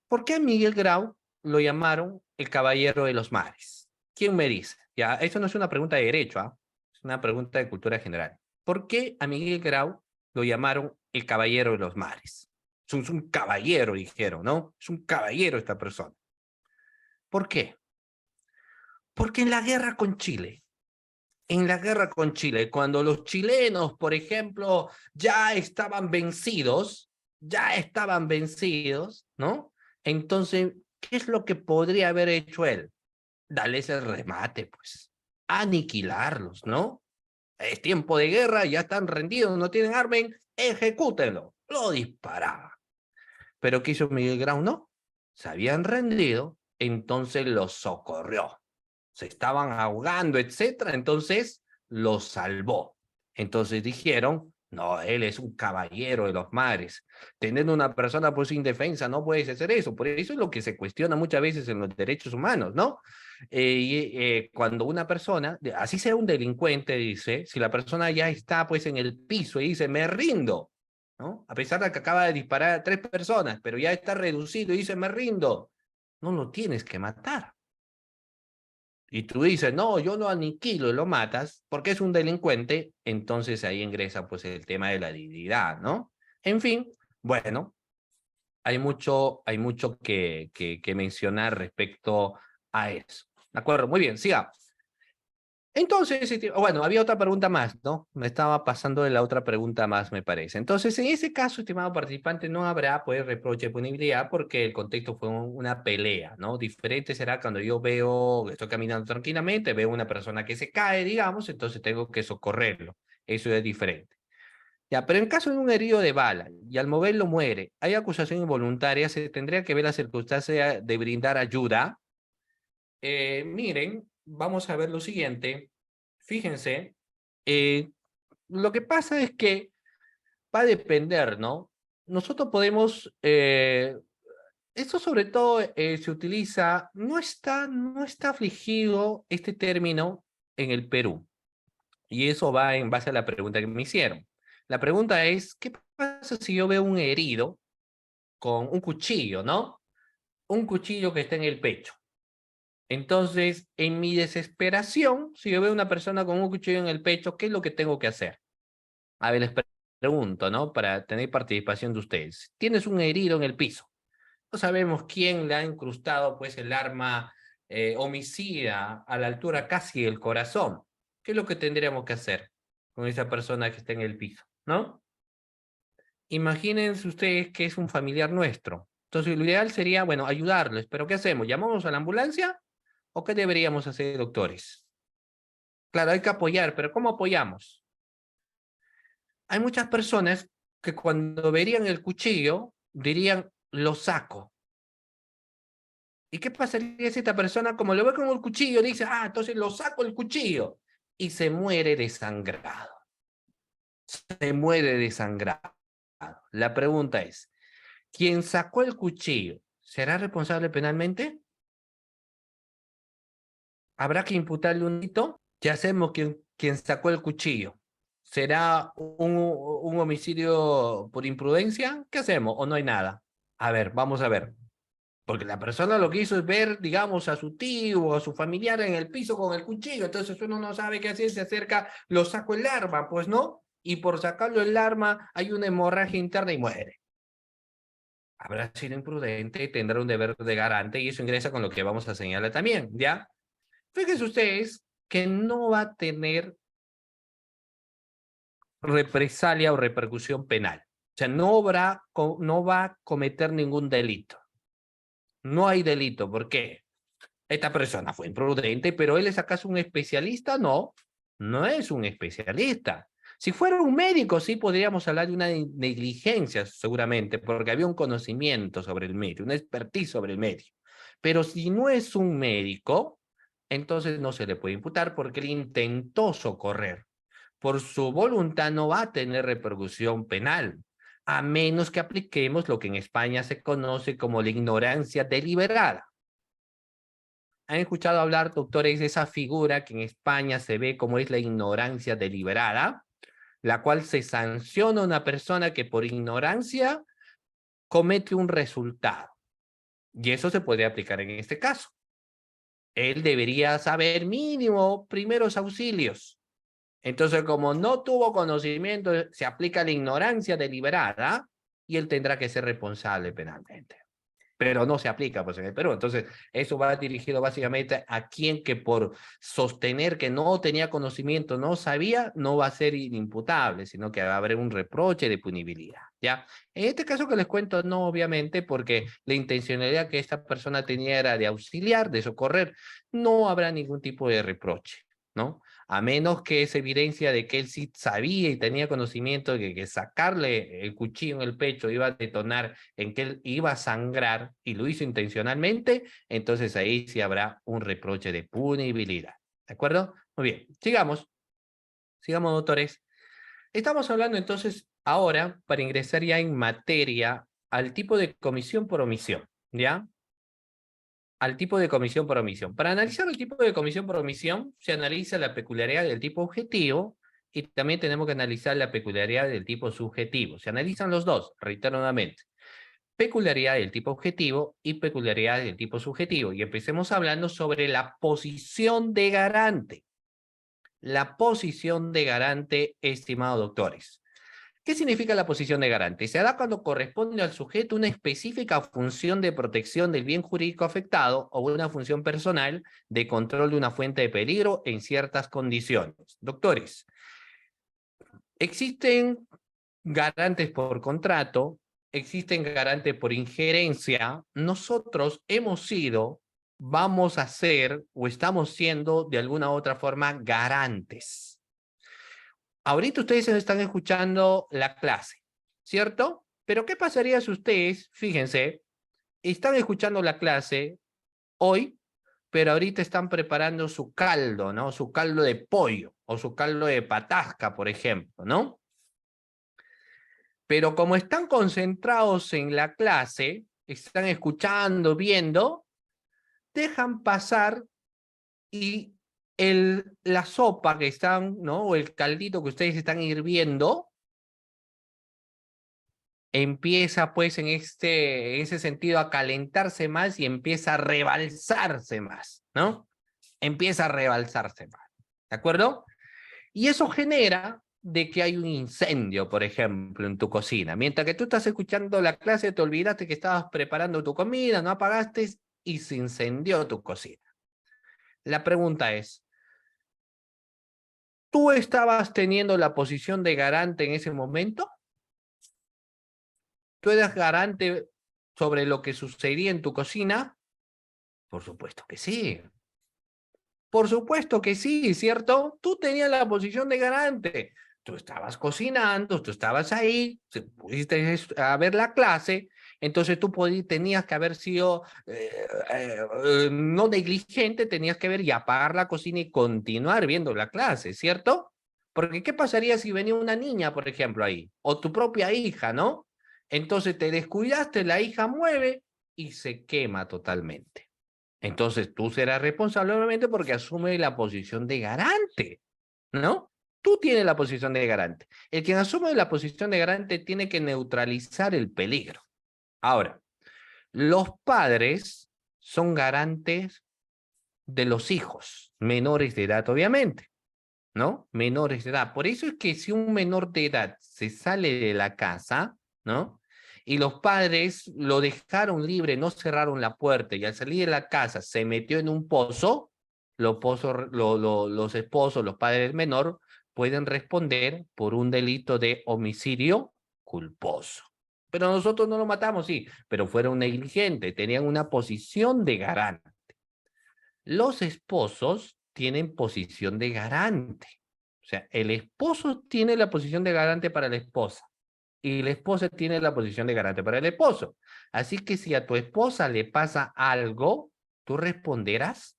¿por qué a Miguel Grau lo llamaron el caballero de los mares? ¿Quién me dice? Ya, eso no es una pregunta de derecho, ¿ah? Es una pregunta de cultura general. ¿Por qué a Miguel Grau lo llamaron el caballero de los mares? Es un caballero, dijeron, ¿no? Es un caballero esta persona. ¿Por qué? Porque en la guerra con Chile, cuando los chilenos, por ejemplo, ya estaban vencidos, ¿no? Entonces, ¿qué es lo que podría haber hecho él? Darles el remate, pues, aniquilarlos, ¿no? Es tiempo de guerra, ya están rendidos, no tienen armen, ejecútenlo. Lo disparaba. Pero ¿qué hizo Miguel Grau? No, se habían rendido, entonces los socorrió. Se estaban ahogando, etcétera, entonces los salvó. Entonces dijeron, no, él es un caballero de los mares. Teniendo una persona pues indefensa, no puedes hacer eso. Por eso es lo que se cuestiona muchas veces en los derechos humanos, ¿no? Cuando una persona, así sea un delincuente, dice, si la persona ya está pues en el piso y dice, me rindo, ¿no? A pesar de que acaba de disparar a 3 personas, pero ya está reducido y dice, me rindo, no lo tienes que matar. Y tú dices, no, yo lo aniquilo y lo matas porque es un delincuente, entonces ahí ingresa pues el tema de la dignidad, ¿no? En fin, bueno, hay mucho que mencionar respecto a eso. ¿De acuerdo? Muy bien, siga. Entonces, bueno, había otra pregunta más, ¿no? Me estaba pasando de la otra pregunta más, me parece. Entonces, en ese caso, estimado participante, no habrá, pues, reproche de punibilidad porque el contexto fue una pelea, ¿no? Diferente será cuando yo veo, estoy caminando tranquilamente, veo una persona que se cae, digamos, entonces tengo que socorrerlo. Eso es diferente. Ya, pero en caso de un herido de bala y al moverlo muere, hay acusación involuntaria, se tendría que ver la circunstancia de brindar ayuda. Miren, vamos a ver lo siguiente. Fíjense, eh, lo que pasa es que va a depender, ¿no? Nosotros podemos, esto sobre todo se utiliza, no está afligido este término en el Perú. Y eso va en base a la pregunta que me hicieron. La pregunta es, ¿qué pasa si yo veo un herido con un cuchillo, ¿no? Un cuchillo que está en el pecho. Entonces, en mi desesperación, si yo veo una persona con un cuchillo en el pecho, ¿qué es lo que tengo que hacer? A ver, les pregunto, ¿no? Para tener participación de ustedes. Tienes un herido en el piso. No sabemos quién le ha incrustado, pues, el arma homicida a la altura casi del corazón. ¿Qué es lo que tendríamos que hacer con esa persona que está en el piso, ¿no? Imagínense ustedes que es un familiar nuestro. Entonces, lo ideal sería, bueno, ayudarles. ¿Pero qué hacemos? ¿Llamamos a la ambulancia? ¿O qué deberíamos hacer, doctores? Claro, hay que apoyar, pero ¿cómo apoyamos? Hay muchas personas que cuando verían el cuchillo dirían, lo saco. ¿Y qué pasaría si esta persona, como lo ve con el cuchillo, dice, ah, entonces lo saco el cuchillo? Y se muere desangrado. Se muere desangrado. La pregunta es, ¿quién sacó el cuchillo será responsable penalmente? ¿Habrá que imputarle un delito? ¿Qué hacemos quien sacó el cuchillo? ¿Será un homicidio por imprudencia? ¿Qué hacemos? ¿O no hay nada? A ver, vamos a ver. Porque la persona lo que hizo es ver, digamos, a su tío o a su familiar en el piso con el cuchillo. Entonces uno no sabe qué hacer, se acerca, lo saco el arma, pues no. Y por sacarlo el arma hay una hemorragia interna y muere. Habrá sido imprudente, tendrá un deber de garante y eso ingresa con lo que vamos a señalar también, ¿ya? Fíjense ustedes que no va a tener represalia o repercusión penal. O sea, no va a cometer ningún delito. No hay delito. ¿Por qué? Esta persona fue imprudente, pero ¿él es acaso un especialista? No, no es un especialista. Si fuera un médico, sí podríamos hablar de una negligencia, seguramente, porque había un conocimiento sobre el medio, una expertise sobre el medio. Pero si no es un médico, entonces no se le puede imputar porque él intentó socorrer. Por su voluntad no va a tener repercusión penal, a menos que apliquemos lo que en España se conoce como la ignorancia deliberada. ¿Han escuchado hablar, doctores, de esa figura que en España se ve como es la ignorancia deliberada, la cual se sanciona a una persona que por ignorancia comete un resultado? Y eso se puede aplicar en este caso. Él debería saber mínimo primeros auxilios. Entonces, como no tuvo conocimiento, se aplica la ignorancia deliberada y él tendrá que ser responsable penalmente. Pero no se aplica pues en el Perú. Entonces, eso va dirigido básicamente a quien que por sostener que no tenía conocimiento, no sabía, no va a ser inimputable, sino que va a haber un reproche de punibilidad, ¿ya? En este caso que les cuento, no obviamente, porque la intencionalidad que esta persona tenía era de auxiliar, de socorrer, no habrá ningún tipo de reproche, ¿no? A menos que es evidencia de que él sí sabía y tenía conocimiento de que sacarle el cuchillo en el pecho iba a detonar en que él iba a sangrar y lo hizo intencionalmente, entonces ahí sí habrá un reproche de punibilidad. ¿De acuerdo? Muy bien, sigamos. Sigamos, doctores. Estamos hablando entonces ahora, para ingresar ya en materia, al tipo de comisión por omisión, ¿ya? Al tipo de comisión por omisión. Para analizar el tipo de comisión por omisión, se analiza la peculiaridad del tipo objetivo y también tenemos que analizar la peculiaridad del tipo subjetivo. Se analizan los dos, reitero nuevamente. Peculiaridad del tipo objetivo y peculiaridad del tipo subjetivo. Y empecemos hablando sobre la posición de garante. La posición de garante, estimados doctores. ¿Qué significa la posición de garante? Se da cuando corresponde al sujeto una específica función de protección del bien jurídico afectado o una función personal de control de una fuente de peligro en ciertas condiciones. Doctores, existen garantes por contrato, existen garantes por injerencia. Nosotros hemos sido, vamos a ser o estamos siendo de alguna u otra forma garantes. Ahorita ustedes están escuchando la clase, ¿cierto? Pero ¿qué pasaría si ustedes, fíjense, están escuchando la clase hoy, pero ahorita están preparando su caldo, ¿no? Su caldo de pollo o su caldo de patasca, por ejemplo, ¿no? Pero como están concentrados en la clase, están escuchando, viendo, dejan pasar y la sopa que están, ¿no? O el caldito que ustedes están hirviendo, empieza pues en ese sentido a calentarse más y empieza a rebalsarse más, ¿no? Empieza a rebalsarse más, ¿de acuerdo? Y eso genera de que hay un incendio, por ejemplo, en tu cocina. Mientras que tú estás escuchando la clase, te olvidaste que estabas preparando tu comida, no apagaste y se incendió tu cocina. La pregunta es, ¿tú estabas teniendo la posición de garante en ese momento? ¿Tú eras garante sobre lo que sucedía en tu cocina? Por supuesto que sí. Por supuesto que sí, ¿cierto? Tú tenías la posición de garante. Tú estabas cocinando, tú estabas ahí, pudiste a ver la clase, entonces tú tenías que haber sido no negligente, tenías que ver y apagar la cocina y continuar viendo la clase, ¿cierto? Porque ¿qué pasaría si venía una niña, por ejemplo, ahí? O tu propia hija, ¿no? Entonces te descuidaste, la hija mueve y se quema totalmente. Entonces tú serás responsable, obviamente, porque asume la posición de garante, ¿no? Tú tienes la posición de garante. El quien asume la posición de garante tiene que neutralizar el peligro. Ahora, los padres son garantes de los hijos, menores de edad, obviamente, ¿no? Menores de edad. Por eso es que si un menor de edad se sale de la casa, ¿no? Y los padres lo dejaron libre, no cerraron la puerta y al salir de la casa se metió en un pozo, los esposos, los padres del menor, pueden responder por un delito de homicidio culposo. Pero nosotros no lo matamos, sí, pero fueron negligentes, tenían una posición de garante. Los esposos tienen posición de garante. O sea, el esposo tiene la posición de garante para la esposa y la esposa tiene la posición de garante para el esposo. Así que si a tu esposa le pasa algo, tú responderás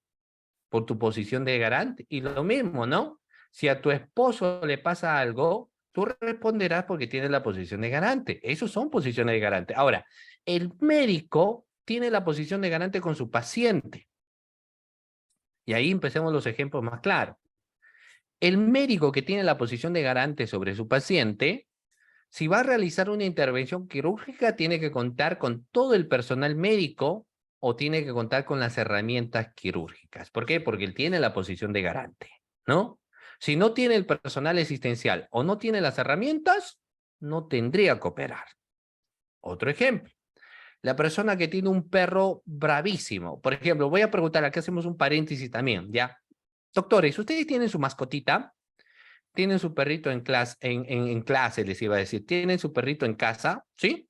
por tu posición de garante. Y lo mismo, ¿no? Si a tu esposo le pasa algo, tú responderás porque tienes la posición de garante. Esos son posiciones de garante. Ahora, el médico tiene la posición de garante con su paciente. Y ahí empecemos los ejemplos más claros. El médico que tiene la posición de garante sobre su paciente, si va a realizar una intervención quirúrgica, tiene que contar con todo el personal médico o tiene que contar con las herramientas quirúrgicas. ¿Por qué? Porque él tiene la posición de garante, ¿no? Si no tiene el personal asistencial o no tiene las herramientas, no tendría que operar. Otro ejemplo. La persona que tiene un perro bravísimo. Por ejemplo, voy a preguntar, aquí hacemos un paréntesis también, ¿ya? Doctores, ¿ustedes tienen su mascotita? ¿Tienen su perrito en clase, les iba a decir? ¿Tienen su perrito en casa? ¿Sí?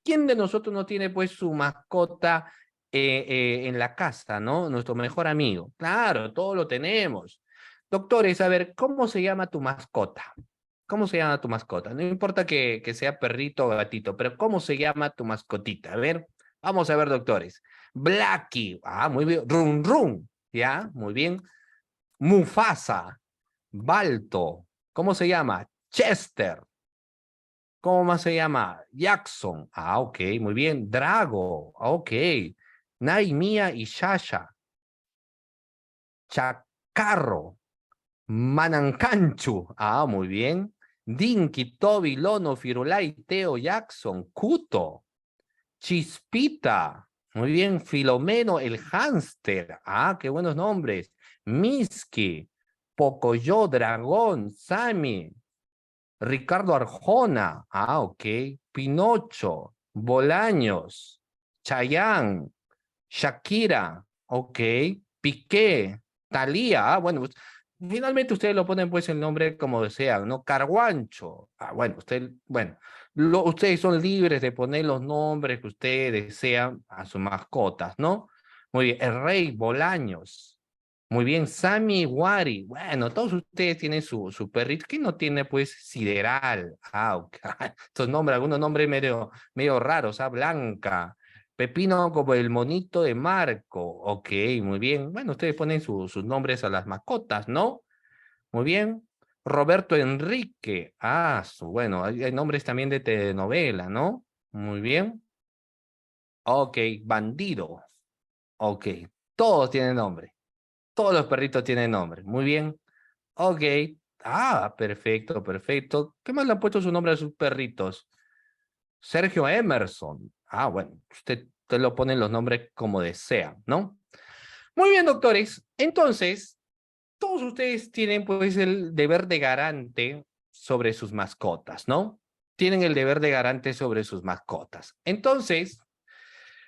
¿Quién de nosotros no tiene pues su mascota en la casa, ¿no? Nuestro mejor amigo. Claro, todos lo tenemos. Doctores, a ver, ¿cómo se llama tu mascota? ¿Cómo se llama tu mascota? No importa que sea perrito o gatito, pero ¿cómo se llama tu mascotita? A ver, vamos a ver, doctores. Blackie. Ah, muy bien. Run Run. ¿Ya? Muy bien. Mufasa. Balto. ¿Cómo se llama? Chester. ¿Cómo más se llama? Jackson. Ah, ok, muy bien. Drago. Ah, ok. Naimia y Shasha. Chacarro. Manancanchu. Ah, muy bien. Dinky, Toby, Lono, Firulai, Teo, Jackson, Kuto. Chispita. Muy bien. Filomeno, el hámster. Ah, qué buenos nombres. Miski. Pocoyo, Dragón, Sammy. Ricardo Arjona, ah, ok. Pinocho, Bolaños, Chayanne, Shakira, ok. Piqué, Thalía, ah, bueno, finalmente ustedes lo ponen pues el nombre como desean, ¿no? Carguancho, ah, bueno, ustedes son libres de poner los nombres que ustedes desean a sus mascotas, ¿no? Muy bien, el Rey Bolaños. Muy bien, Sammy Wari. Bueno, todos ustedes tienen su perrito. ¿Quién no tiene, pues, Sideral? Ah, ok. Estos nombres, algunos nombres medio raros, ¿ah? Blanca. Pepino como el monito de Marco. Ok, muy bien. Bueno, ustedes ponen sus nombres a las mascotas, ¿no? Muy bien. Roberto Enrique. Ah, bueno, hay nombres también de telenovela, ¿no? Muy bien. Ok, Bandido. Ok, todos tienen nombre. Todos los perritos tienen nombre. Muy bien. Ok. Ah, perfecto, perfecto. ¿Qué más le han puesto su nombre a sus perritos? Sergio Emerson. Ah, bueno, usted lo pone los nombres como desea, ¿no? Muy bien, doctores. Entonces, todos ustedes tienen pues el deber de garante sobre sus mascotas, ¿no? Tienen el deber de garante sobre sus mascotas. Entonces,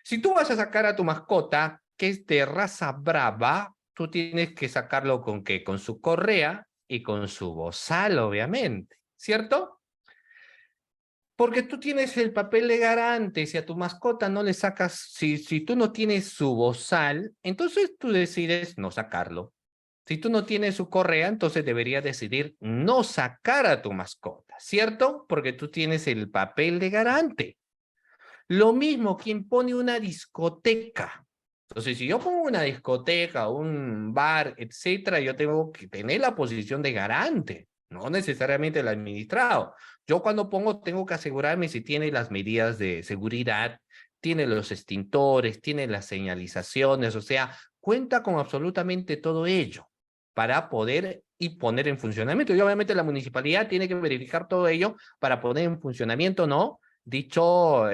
si tú vas a sacar a tu mascota, que es de raza brava, tú tienes que sacarlo con qué? Con su correa y con su bozal, obviamente, ¿cierto? Porque tú tienes el papel de garante, si a tu mascota no le sacas, si tú no tienes su bozal, entonces tú decides no sacarlo. Si tú no tienes su correa, entonces deberías decidir no sacar a tu mascota, ¿cierto? Porque tú tienes el papel de garante. Lo mismo quien pone una discoteca. Entonces, si yo pongo una discoteca, un bar, etcétera, yo tengo que tener la posición de garante, no necesariamente el administrado. Yo cuando pongo tengo que asegurarme si tiene las medidas de seguridad, tiene los extintores, tiene las señalizaciones, o sea, cuenta con absolutamente todo ello para poder y poner en funcionamiento. Y obviamente la municipalidad tiene que verificar todo ello para poner en funcionamiento, ¿no? Dicho,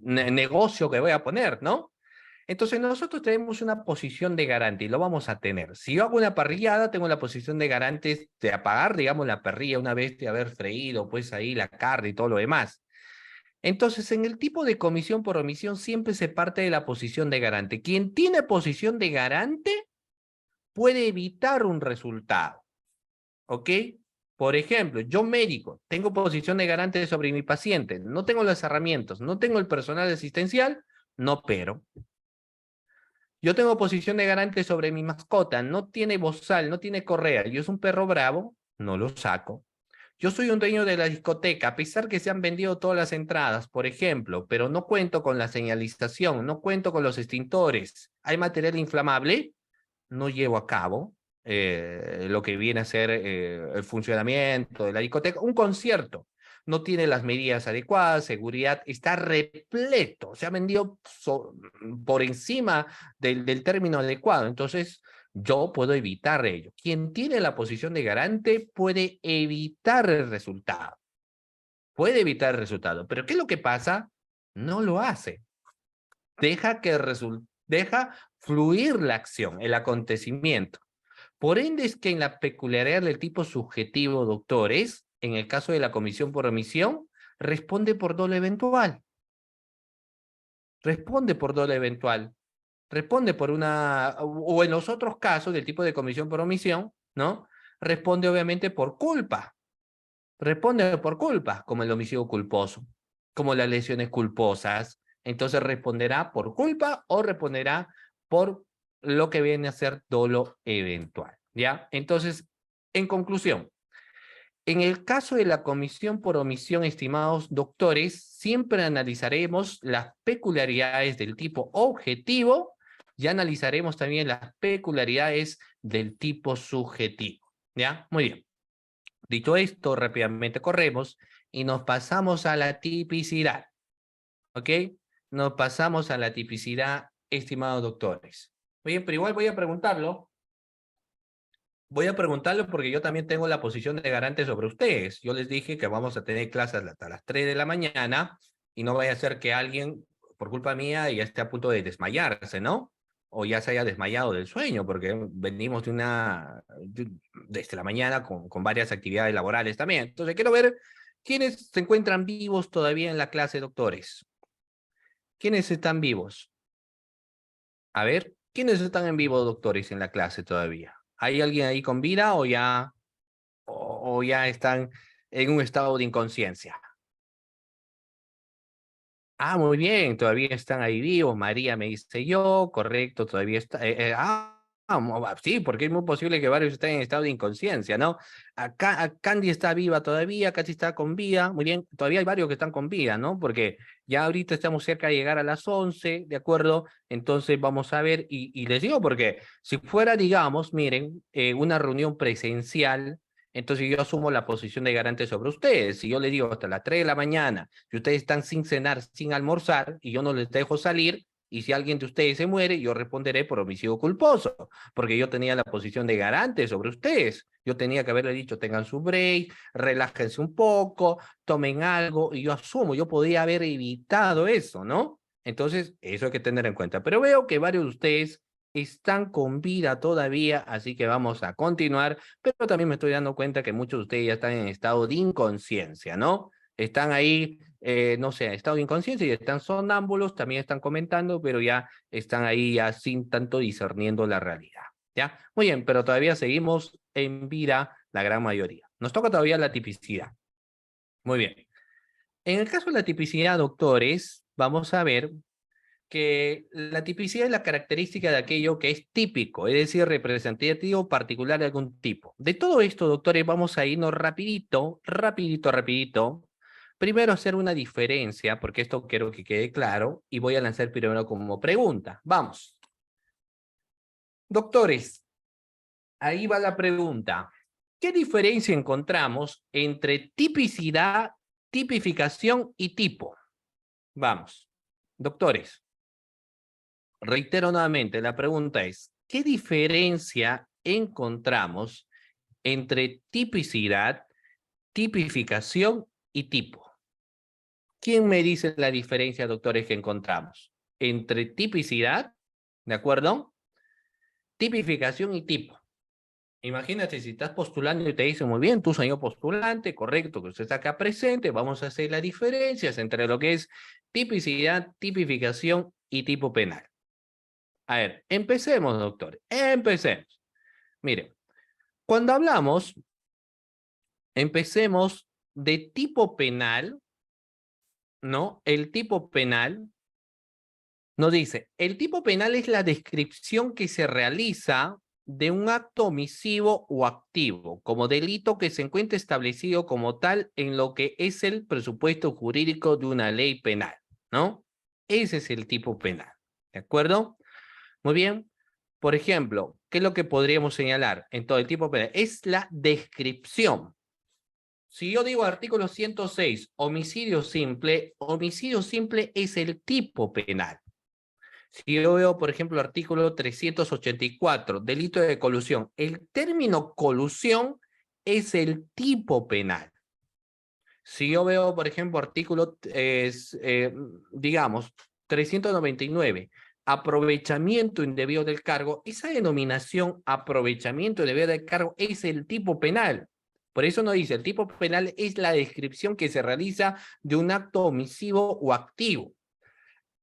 negocio que voy a poner, ¿no? Entonces nosotros tenemos una posición de garante y lo vamos a tener. Si yo hago una parrillada, tengo la posición de garante de apagar, digamos, la parrilla una vez de haber freído, pues ahí la carne y todo lo demás. Entonces, en el tipo de comisión por omisión siempre se parte de la posición de garante. Quien tiene posición de garante puede evitar un resultado, ¿ok? Por ejemplo, yo médico, tengo posición de garante sobre mi paciente, no tengo las herramientas, no tengo el personal asistencial, no opero. Yo tengo posición de garante sobre mi mascota, no tiene bozal, no tiene correa, yo es un perro bravo, no lo saco. Yo soy un dueño de la discoteca, a pesar que se han vendido todas las entradas, por ejemplo, pero no cuento con la señalización, no cuento con los extintores, hay material inflamable, no llevo a cabo lo que viene a ser el funcionamiento de la discoteca. Un concierto no tiene las medidas adecuadas, seguridad está repleto, se ha vendido por encima del término adecuado. Entonces, yo puedo evitar ello. Quien tiene la posición de garante puede evitar el resultado. Puede evitar el resultado. Pero ¿qué es lo que pasa? No lo hace. Deja fluir la acción, el acontecimiento. Por ende es que en la peculiaridad del tipo subjetivo, doctores, en el caso de la comisión por omisión, responde por dolo eventual. Responde por dolo eventual. Responde por una, o en los otros casos del tipo de comisión por omisión, ¿no? Responde obviamente por culpa. Responde por culpa, como el homicidio culposo, como las lesiones culposas. Entonces responderá por culpa o responderá por lo que viene a ser dolo eventual, ¿ya? Entonces, en conclusión, en el caso de la comisión por omisión, estimados doctores, siempre analizaremos las peculiaridades del tipo objetivo y analizaremos también las peculiaridades del tipo subjetivo, ¿ya? Muy bien. Dicho esto, rápidamente corremos y nos pasamos a la tipicidad, ¿ok? Nos pasamos a la tipicidad, estimados doctores. Muy bien, pero igual voy a preguntarlo porque yo también tengo la posición de garante sobre ustedes. Yo les dije que vamos a tener clases hasta las 3 de la mañana y no vaya a ser que alguien, por culpa mía, ya esté a punto de desmayarse, ¿no? O ya se haya desmayado del sueño, porque venimos desde la mañana con varias actividades laborales también. Entonces, quiero ver quiénes se encuentran vivos todavía en la clase, doctores. ¿Quiénes están vivos? A ver, ¿quiénes están en vivo, doctores, en la clase todavía? ¿Hay alguien ahí con vida o ya están en un estado de inconsciencia? Ah, muy bien, todavía están ahí vivos. María me dice yo, correcto, todavía está. Sí, porque es muy posible que varios estén en estado de inconsciencia, ¿no? Acá Candy está viva todavía, casi está con vida. Muy bien, todavía hay varios que están con vida, ¿no? Porque ya ahorita estamos cerca de llegar a las 11, ¿de acuerdo? Entonces vamos a ver, y les digo porque si fuera, digamos, miren, una reunión presencial. Entonces yo asumo la posición de garante sobre ustedes. Si yo les digo hasta las 3 de la mañana y ustedes están sin cenar, sin almorzar, y yo no les dejo salir, y si alguien de ustedes se muere, yo responderé por homicidio culposo, porque yo tenía la posición de garante sobre ustedes. Yo tenía que haberle dicho, tengan su break, relájense un poco, tomen algo, y yo asumo, yo podía haber evitado eso, ¿no? Entonces, eso hay que tener en cuenta. Pero veo que varios de ustedes están con vida todavía, así que vamos a continuar, pero también me estoy dando cuenta que muchos de ustedes ya están en estado de inconsciencia, ¿no? Están ahí, no sé, en estado de inconsciencia y están sonámbulos, también están comentando, pero ya están ahí ya sin tanto discerniendo la realidad, ¿ya? Muy bien, pero todavía seguimos en vida la gran mayoría. Nos toca todavía la tipicidad. Muy bien. En el caso de la tipicidad, doctores, vamos a ver que la tipicidad es la característica de aquello que es típico, es decir, representativo particular de algún tipo. De todo esto, doctores, vamos a irnos rapidito. Primero hacer una diferencia, porque esto quiero que quede claro, y voy a lanzar primero como pregunta. Vamos. Doctores, ahí va la pregunta. ¿qué diferencia encontramos entre tipicidad, tipificación y tipo? Vamos, doctores, reitero nuevamente, la pregunta es, ¿qué diferencia encontramos entre tipicidad, tipificación y tipo? ¿Quién me dice la diferencia, doctores, que encontramos entre tipicidad, ¿de acuerdo? Tipificación y tipo. Imagínate si estás postulando y te dicen, muy bien, tú señor postulante, correcto, que usted está acá presente, vamos a hacer las diferencias entre lo que es tipicidad, tipificación y tipo penal. A ver, empecemos, doctor, empecemos. Mire, cuando hablamos, empecemos de tipo penal, ¿no? El tipo penal nos dice, el tipo penal es la descripción que se realiza de un acto omisivo o activo, como delito que se encuentra establecido como tal en lo que es el presupuesto jurídico de una ley penal, ¿no? Ese es el tipo penal, ¿de acuerdo? Muy bien. Por ejemplo, ¿qué es lo que podríamos señalar en todo el tipo penal? Es la descripción. Si yo digo artículo 106, homicidio simple es el tipo penal. Si yo veo, por ejemplo, artículo 384, delito de colusión, el término colusión es el tipo penal. Si yo veo, por ejemplo, artículo, digamos, 399, aprovechamiento indebido del cargo, esa denominación aprovechamiento indebido del cargo es el tipo penal. Por eso no dice, el tipo penal es la descripción que se realiza de un acto omisivo o activo.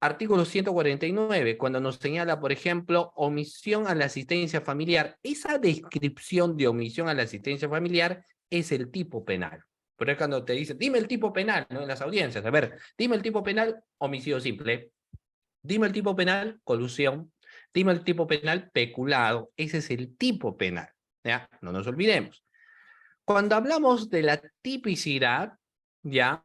Artículo 149, cuando nos señala, por ejemplo, omisión a la asistencia familiar, esa descripción de omisión a la asistencia familiar es el tipo penal. Pero es cuando te dicen, dime el tipo penal, ¿no? En las audiencias, a ver, dime el tipo penal, homicidio simple. Dime el tipo penal, colusión. Dime el tipo penal, peculado. Ese es el tipo penal, ¿ya? No nos olvidemos. Cuando hablamos de la tipicidad, ya,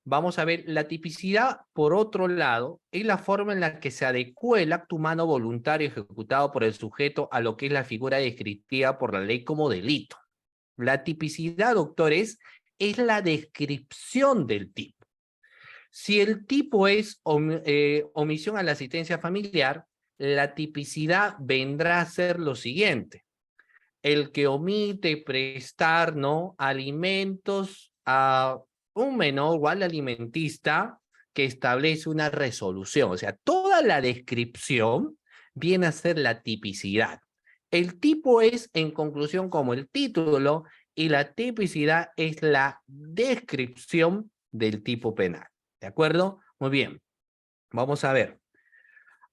vamos a ver, la tipicidad, por otro lado, es la forma en la que se adecua el acto humano voluntario ejecutado por el sujeto a lo que es la figura descriptiva por la ley como delito. La tipicidad, doctores, es la descripción del tipo. Si el tipo es omisión a la asistencia familiar, la tipicidad vendrá a ser lo siguiente: el que omite prestar, ¿no?, alimentos a un menor o al alimentista que establece una resolución. O sea, toda la descripción viene a ser la tipicidad. El tipo es, en conclusión, como el título, y la tipicidad es la descripción del tipo penal. ¿De acuerdo? Muy bien. Vamos a ver.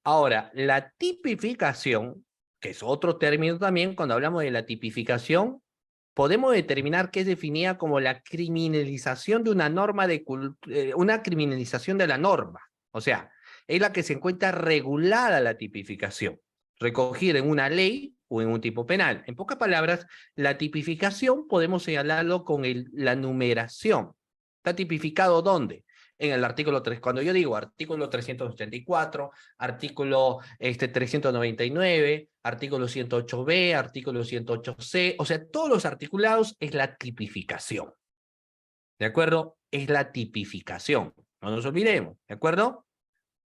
Ahora, la tipificación, que es otro término también, cuando hablamos de la tipificación, podemos determinar que es definida como la criminalización de una norma una criminalización de la norma. O sea, es la que se encuentra regulada la tipificación, recogida en una ley o en un tipo penal. En pocas palabras, la tipificación podemos señalarlo con la numeración. ¿Está tipificado dónde? En el artículo 3, cuando yo digo artículo 384, artículo 399, artículo 108b, artículo 108c, o sea, todos los articulados es la tipificación. ¿De acuerdo? Es la tipificación. No nos olvidemos, ¿de acuerdo?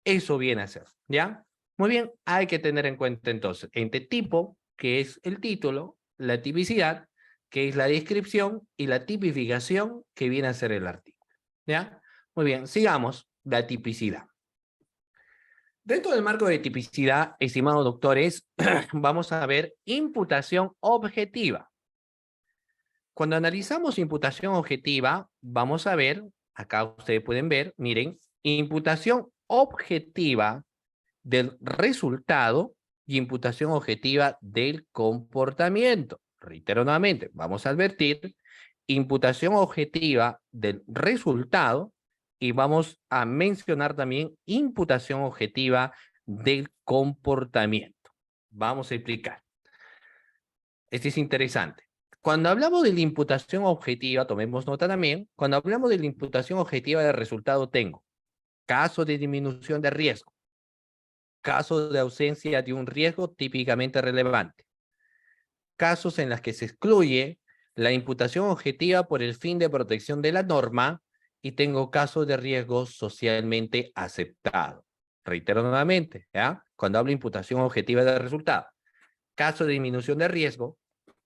Eso viene a ser, ¿ya? Muy bien, hay que tener en cuenta entonces, entre tipo, que es el título, la tipicidad, que es la descripción, y la tipificación, que viene a ser el artículo, ¿ya? Muy bien, sigamos, la tipicidad. Dentro del marco de tipicidad, estimados doctores, vamos a ver imputación objetiva. Cuando analizamos imputación objetiva, vamos a ver, acá ustedes pueden ver, miren, imputación objetiva del resultado y imputación objetiva del comportamiento. Reitero nuevamente, vamos a advertir, imputación objetiva del resultado, y vamos a mencionar también imputación objetiva del comportamiento. Vamos a explicar. Este es interesante. Cuando hablamos de la imputación objetiva, tomemos nota también, cuando hablamos de la imputación objetiva del resultado, tengo caso de disminución de riesgo, caso de ausencia de un riesgo típicamente relevante, casos en los que se excluye la imputación objetiva por el fin de protección de la norma y tengo casos de riesgo socialmente aceptado. Reitero nuevamente, ¿ya? Cuando hablo de imputación objetiva de resultado, caso de disminución de riesgo,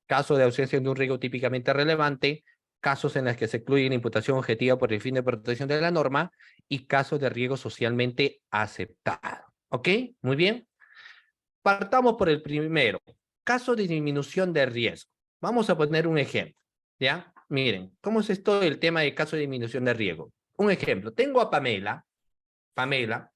caso de ausencia de un riesgo típicamente relevante, casos en los que se incluye la imputación objetiva por el fin de protección de la norma y casos de riesgo socialmente aceptado. ¿Ok? Muy bien. Partamos por el primero. Caso de disminución de riesgo. Vamos a poner un ejemplo. ¿Ya? Miren, ¿cómo es esto el tema de caso de disminución de riesgo? Un ejemplo. Tengo a Pamela. Pamela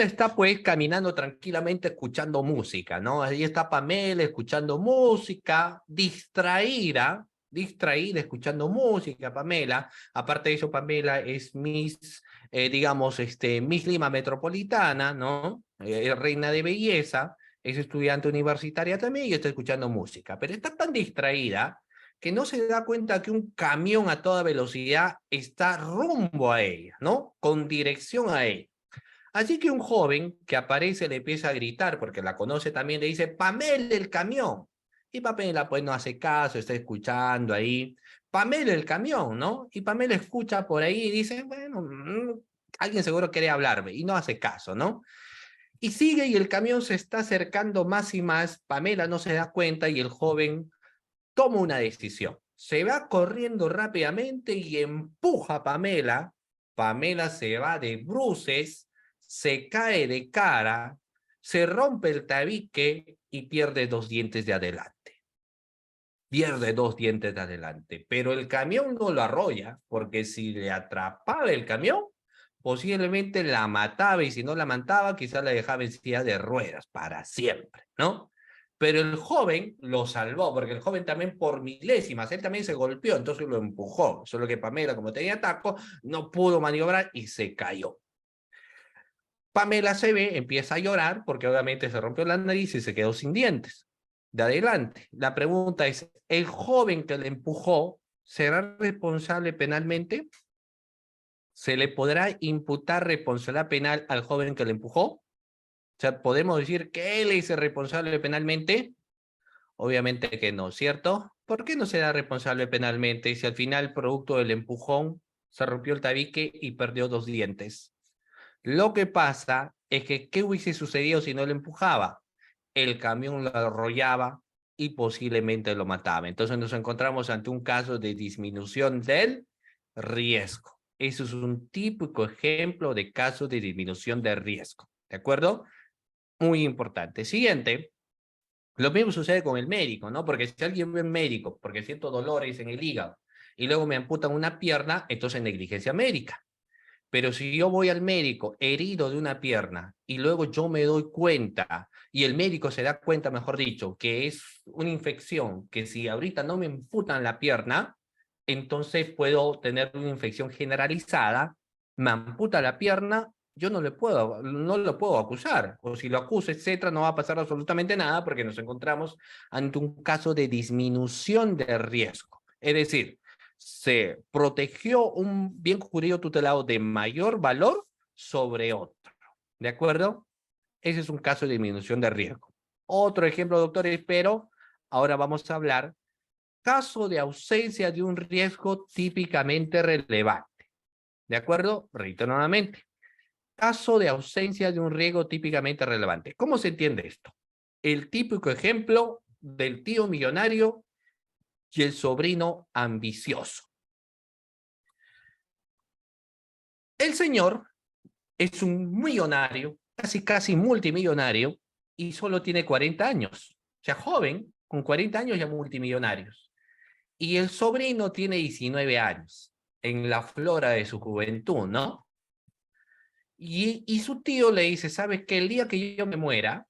está pues caminando tranquilamente escuchando música, ¿no? Ahí está Pamela escuchando música, distraída escuchando música, Pamela. Aparte de eso, Pamela es Miss, digamos, Miss Lima Metropolitana, ¿no? Reina de belleza, es estudiante universitaria también y está escuchando música, pero está tan distraída que no se da cuenta que un camión a toda velocidad está rumbo a ella, ¿no? Con dirección a ella. Así que un joven que aparece le empieza a gritar, porque la conoce también, le dice, Pamela el camión. Y Pamela pues no hace caso, está escuchando ahí. Pamela el camión, ¿no? Y Pamela escucha por ahí y dice, bueno, alguien seguro quiere hablarme, y no hace caso, ¿no? Y sigue y el camión se está acercando más y más, Pamela no se da cuenta y el joven toma una decisión. Se va corriendo rápidamente y empuja a Pamela. Pamela se va de bruces, se cae de cara, se rompe el tabique y pierde 2 dientes de adelante. Pierde 2 dientes de adelante, pero el camión no lo arrolla, porque si le atrapaba el camión, posiblemente la mataba y si no la mataba, quizás la dejaba en silla de ruedas para siempre, ¿no? Pero el joven lo salvó, porque el joven también por milésimas, él también se golpeó, entonces lo empujó. Solo que Pamela, como tenía taco, no pudo maniobrar y se cayó. Pamela se ve, empieza a llorar, porque obviamente se rompió la nariz y se quedó sin dientes. De adelante, la pregunta es, ¿el joven que le empujó será responsable penalmente? ¿Se le podrá imputar responsabilidad penal al joven que le empujó? O sea, ¿podemos decir que él es el responsable penalmente? Obviamente que no, ¿cierto? ¿Por qué no será responsable penalmente si al final, producto del empujón, se rompió el tabique y perdió 2 dientes? Lo que pasa es que, ¿qué hubiese sucedido si no le empujaba? El camión lo arrollaba y posiblemente lo mataba. Entonces nos encontramos ante un caso de disminución del riesgo. Eso es un típico ejemplo de caso de disminución de riesgo. ¿De acuerdo? Muy importante. Siguiente. Lo mismo sucede con el médico, ¿no? Porque si alguien ve un médico porque siento dolores en el hígado y luego me amputan una pierna, entonces negligencia médica. Pero si yo voy al médico herido de una pierna y luego yo me doy cuenta y el médico se da cuenta, mejor dicho, que es una infección, que si ahorita no me amputan la pierna, entonces puedo tener una infección generalizada, me amputa la pierna, yo no lo puedo acusar, o si lo acuso, etcétera, no va a pasar absolutamente nada porque nos encontramos ante un caso de disminución de riesgo. Es decir, se protegió un bien jurídico tutelado de mayor valor sobre otro. ¿De acuerdo? Ese es un caso de disminución de riesgo. Otro ejemplo, doctores, pero ahora vamos a hablar caso de ausencia de un riesgo típicamente relevante. ¿De acuerdo? Reitero nuevamente. Caso de ausencia de un riesgo típicamente relevante. ¿Cómo se entiende esto? El típico ejemplo del tío millonario y el sobrino ambicioso. El señor es un millonario, casi multimillonario, y solo tiene 40 años. O sea, joven, con 40 años ya multimillonarios. Y el sobrino tiene 19 años, en la flora de su juventud, ¿no? Y su tío le dice, ¿sabes qué? El día que yo me muera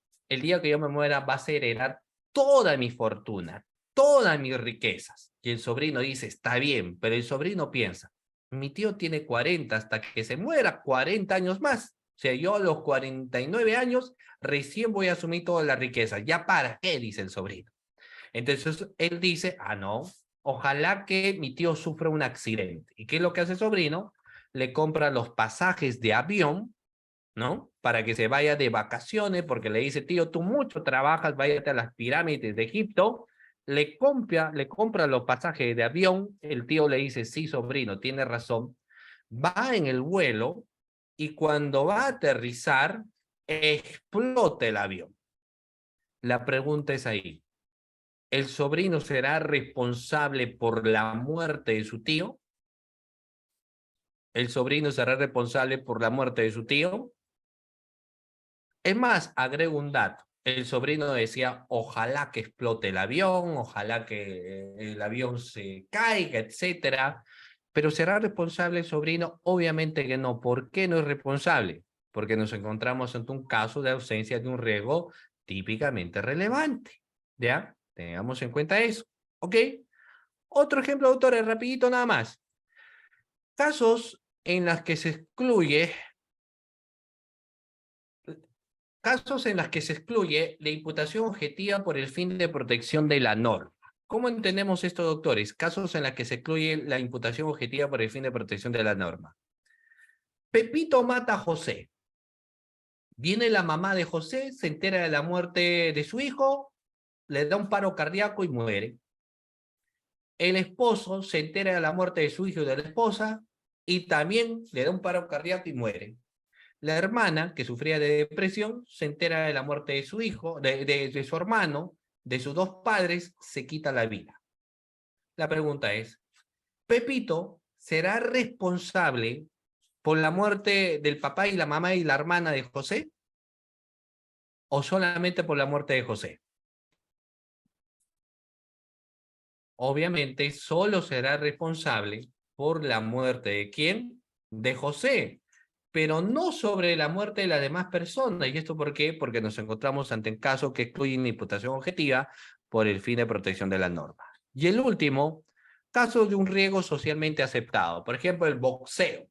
vas a heredar toda mi fortuna, todas mis riquezas. Y el sobrino dice, está bien, pero el sobrino piensa, mi tío tiene 40 hasta que se muera, 40 años más. O sea, yo a los 49 años recién voy a asumir toda la riqueza. ¿Ya para qué? Dice el sobrino. Entonces él dice, no, ojalá que mi tío sufra un accidente. ¿Y qué es lo que hace el sobrino? Le compra los pasajes de avión, ¿no? Para que se vaya de vacaciones, porque le dice, tío, tú mucho trabajas, váyate a las pirámides de Egipto, le compra los pasajes de avión, el tío le dice, sí, sobrino, tiene razón, va en el vuelo y cuando va a aterrizar, explota el avión. La pregunta es ahí, ¿el sobrino será responsable por la muerte de su tío? ¿El sobrino será responsable por la muerte de su tío? Es más, agrego un dato. El sobrino decía, ojalá que explote el avión, ojalá que el avión se caiga, etcétera. Pero ¿será responsable el sobrino? Obviamente que no. ¿Por qué no es responsable? Porque nos encontramos ante un caso de ausencia de un riesgo típicamente relevante. ¿Ya? Tengamos en cuenta eso. ¿Ok? Otro ejemplo, autores, rapidito nada más. Casos en los que se excluye Casos en los que se excluye la imputación objetiva por el fin de protección de la norma. ¿Cómo entendemos esto, doctores? Casos en los que se excluye la imputación objetiva por el fin de protección de la norma. Pepito mata a José. Viene la mamá de José, se entera de la muerte de su hijo, le da un paro cardíaco y muere. El esposo se entera de la muerte de su hijo y de la esposa y también le da un paro cardíaco y muere. La hermana, que sufría de depresión, se entera de la muerte de su hijo, de su hermano, de sus dos padres, se quita la vida. La pregunta es, ¿Pepito será responsable por la muerte del papá y la mamá y la hermana de José? ¿O solamente por la muerte de José? Obviamente, solo será responsable por la muerte de ¿quién? De José, pero no sobre la muerte de las demás personas. ¿Y esto por qué? Porque nos encontramos ante un caso que excluye una imputación objetiva por el fin de protección de la norma. Y el último, caso de un riesgo socialmente aceptado. Por ejemplo, el boxeo.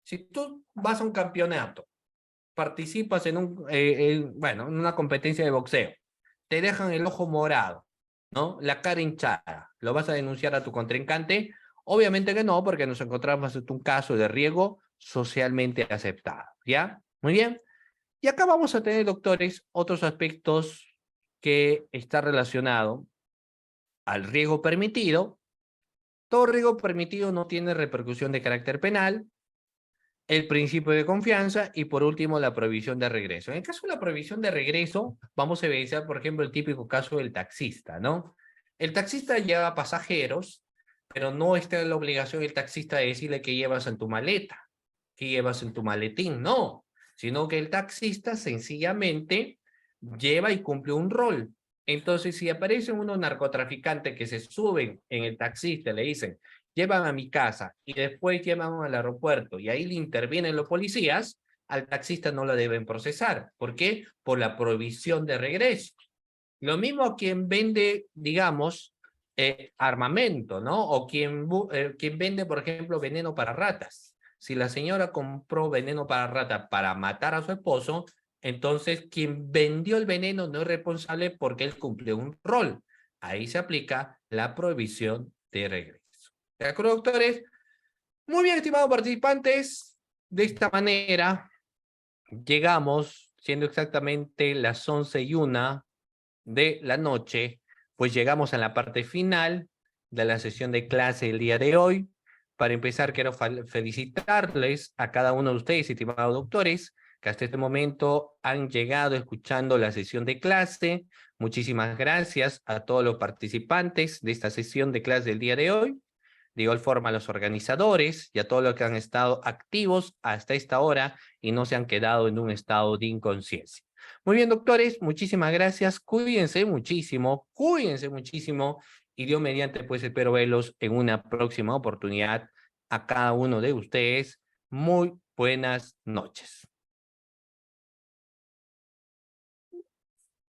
Si tú vas a un campeonato, participas bueno, en una competencia de boxeo, te dejan el ojo morado, ¿no? La cara hinchada, ¿lo vas a denunciar a tu contrincante? Obviamente que no, porque nos encontramos ante un caso de riesgo socialmente aceptado, ¿ya? Muy bien. Y acá vamos a tener, doctores, otros aspectos que está relacionado al riesgo permitido. Todo riesgo permitido no tiene repercusión de carácter penal, el principio de confianza y por último la prohibición de regreso. En el caso de la prohibición de regreso, vamos a evidenciar, por ejemplo, el típico caso del taxista, ¿no? El taxista lleva pasajeros, pero no está en la obligación el taxista de decirle qué llevas en tu maleta, qué llevas en tu maletín, no, sino que el taxista sencillamente lleva y cumple un rol. Entonces, si aparecen unos narcotraficantes que se suben en el taxista y le dicen, llevan a mi casa y después llevan al aeropuerto y ahí le intervienen los policías, al taxista no lo deben procesar. ¿Por qué? Por la prohibición de regreso. Lo mismo quien vende, digamos, armamento, ¿no? O quien vende, por ejemplo, veneno para ratas. Si la señora compró veneno para rata para matar a su esposo, entonces quien vendió el veneno no es responsable porque él cumplió un rol. Ahí se aplica la prohibición de regreso. ¿De acuerdo, doctores? Muy bien, estimados participantes. De esta manera llegamos, siendo exactamente las 11:01 de la noche, pues llegamos a la parte final de la sesión de clase el día de hoy. Para empezar, quiero felicitarles a cada uno de ustedes, estimados doctores, que hasta este momento han llegado escuchando la sesión de clase. Muchísimas gracias a todos los participantes de esta sesión de clase del día de hoy. De igual forma a los organizadores y a todos los que han estado activos hasta esta hora y no se han quedado en un estado de inconsciencia. Muy bien, doctores, muchísimas gracias. Cuídense muchísimo y Dios mediante, pues espero verlos en una próxima oportunidad a cada uno de ustedes. Muy buenas noches.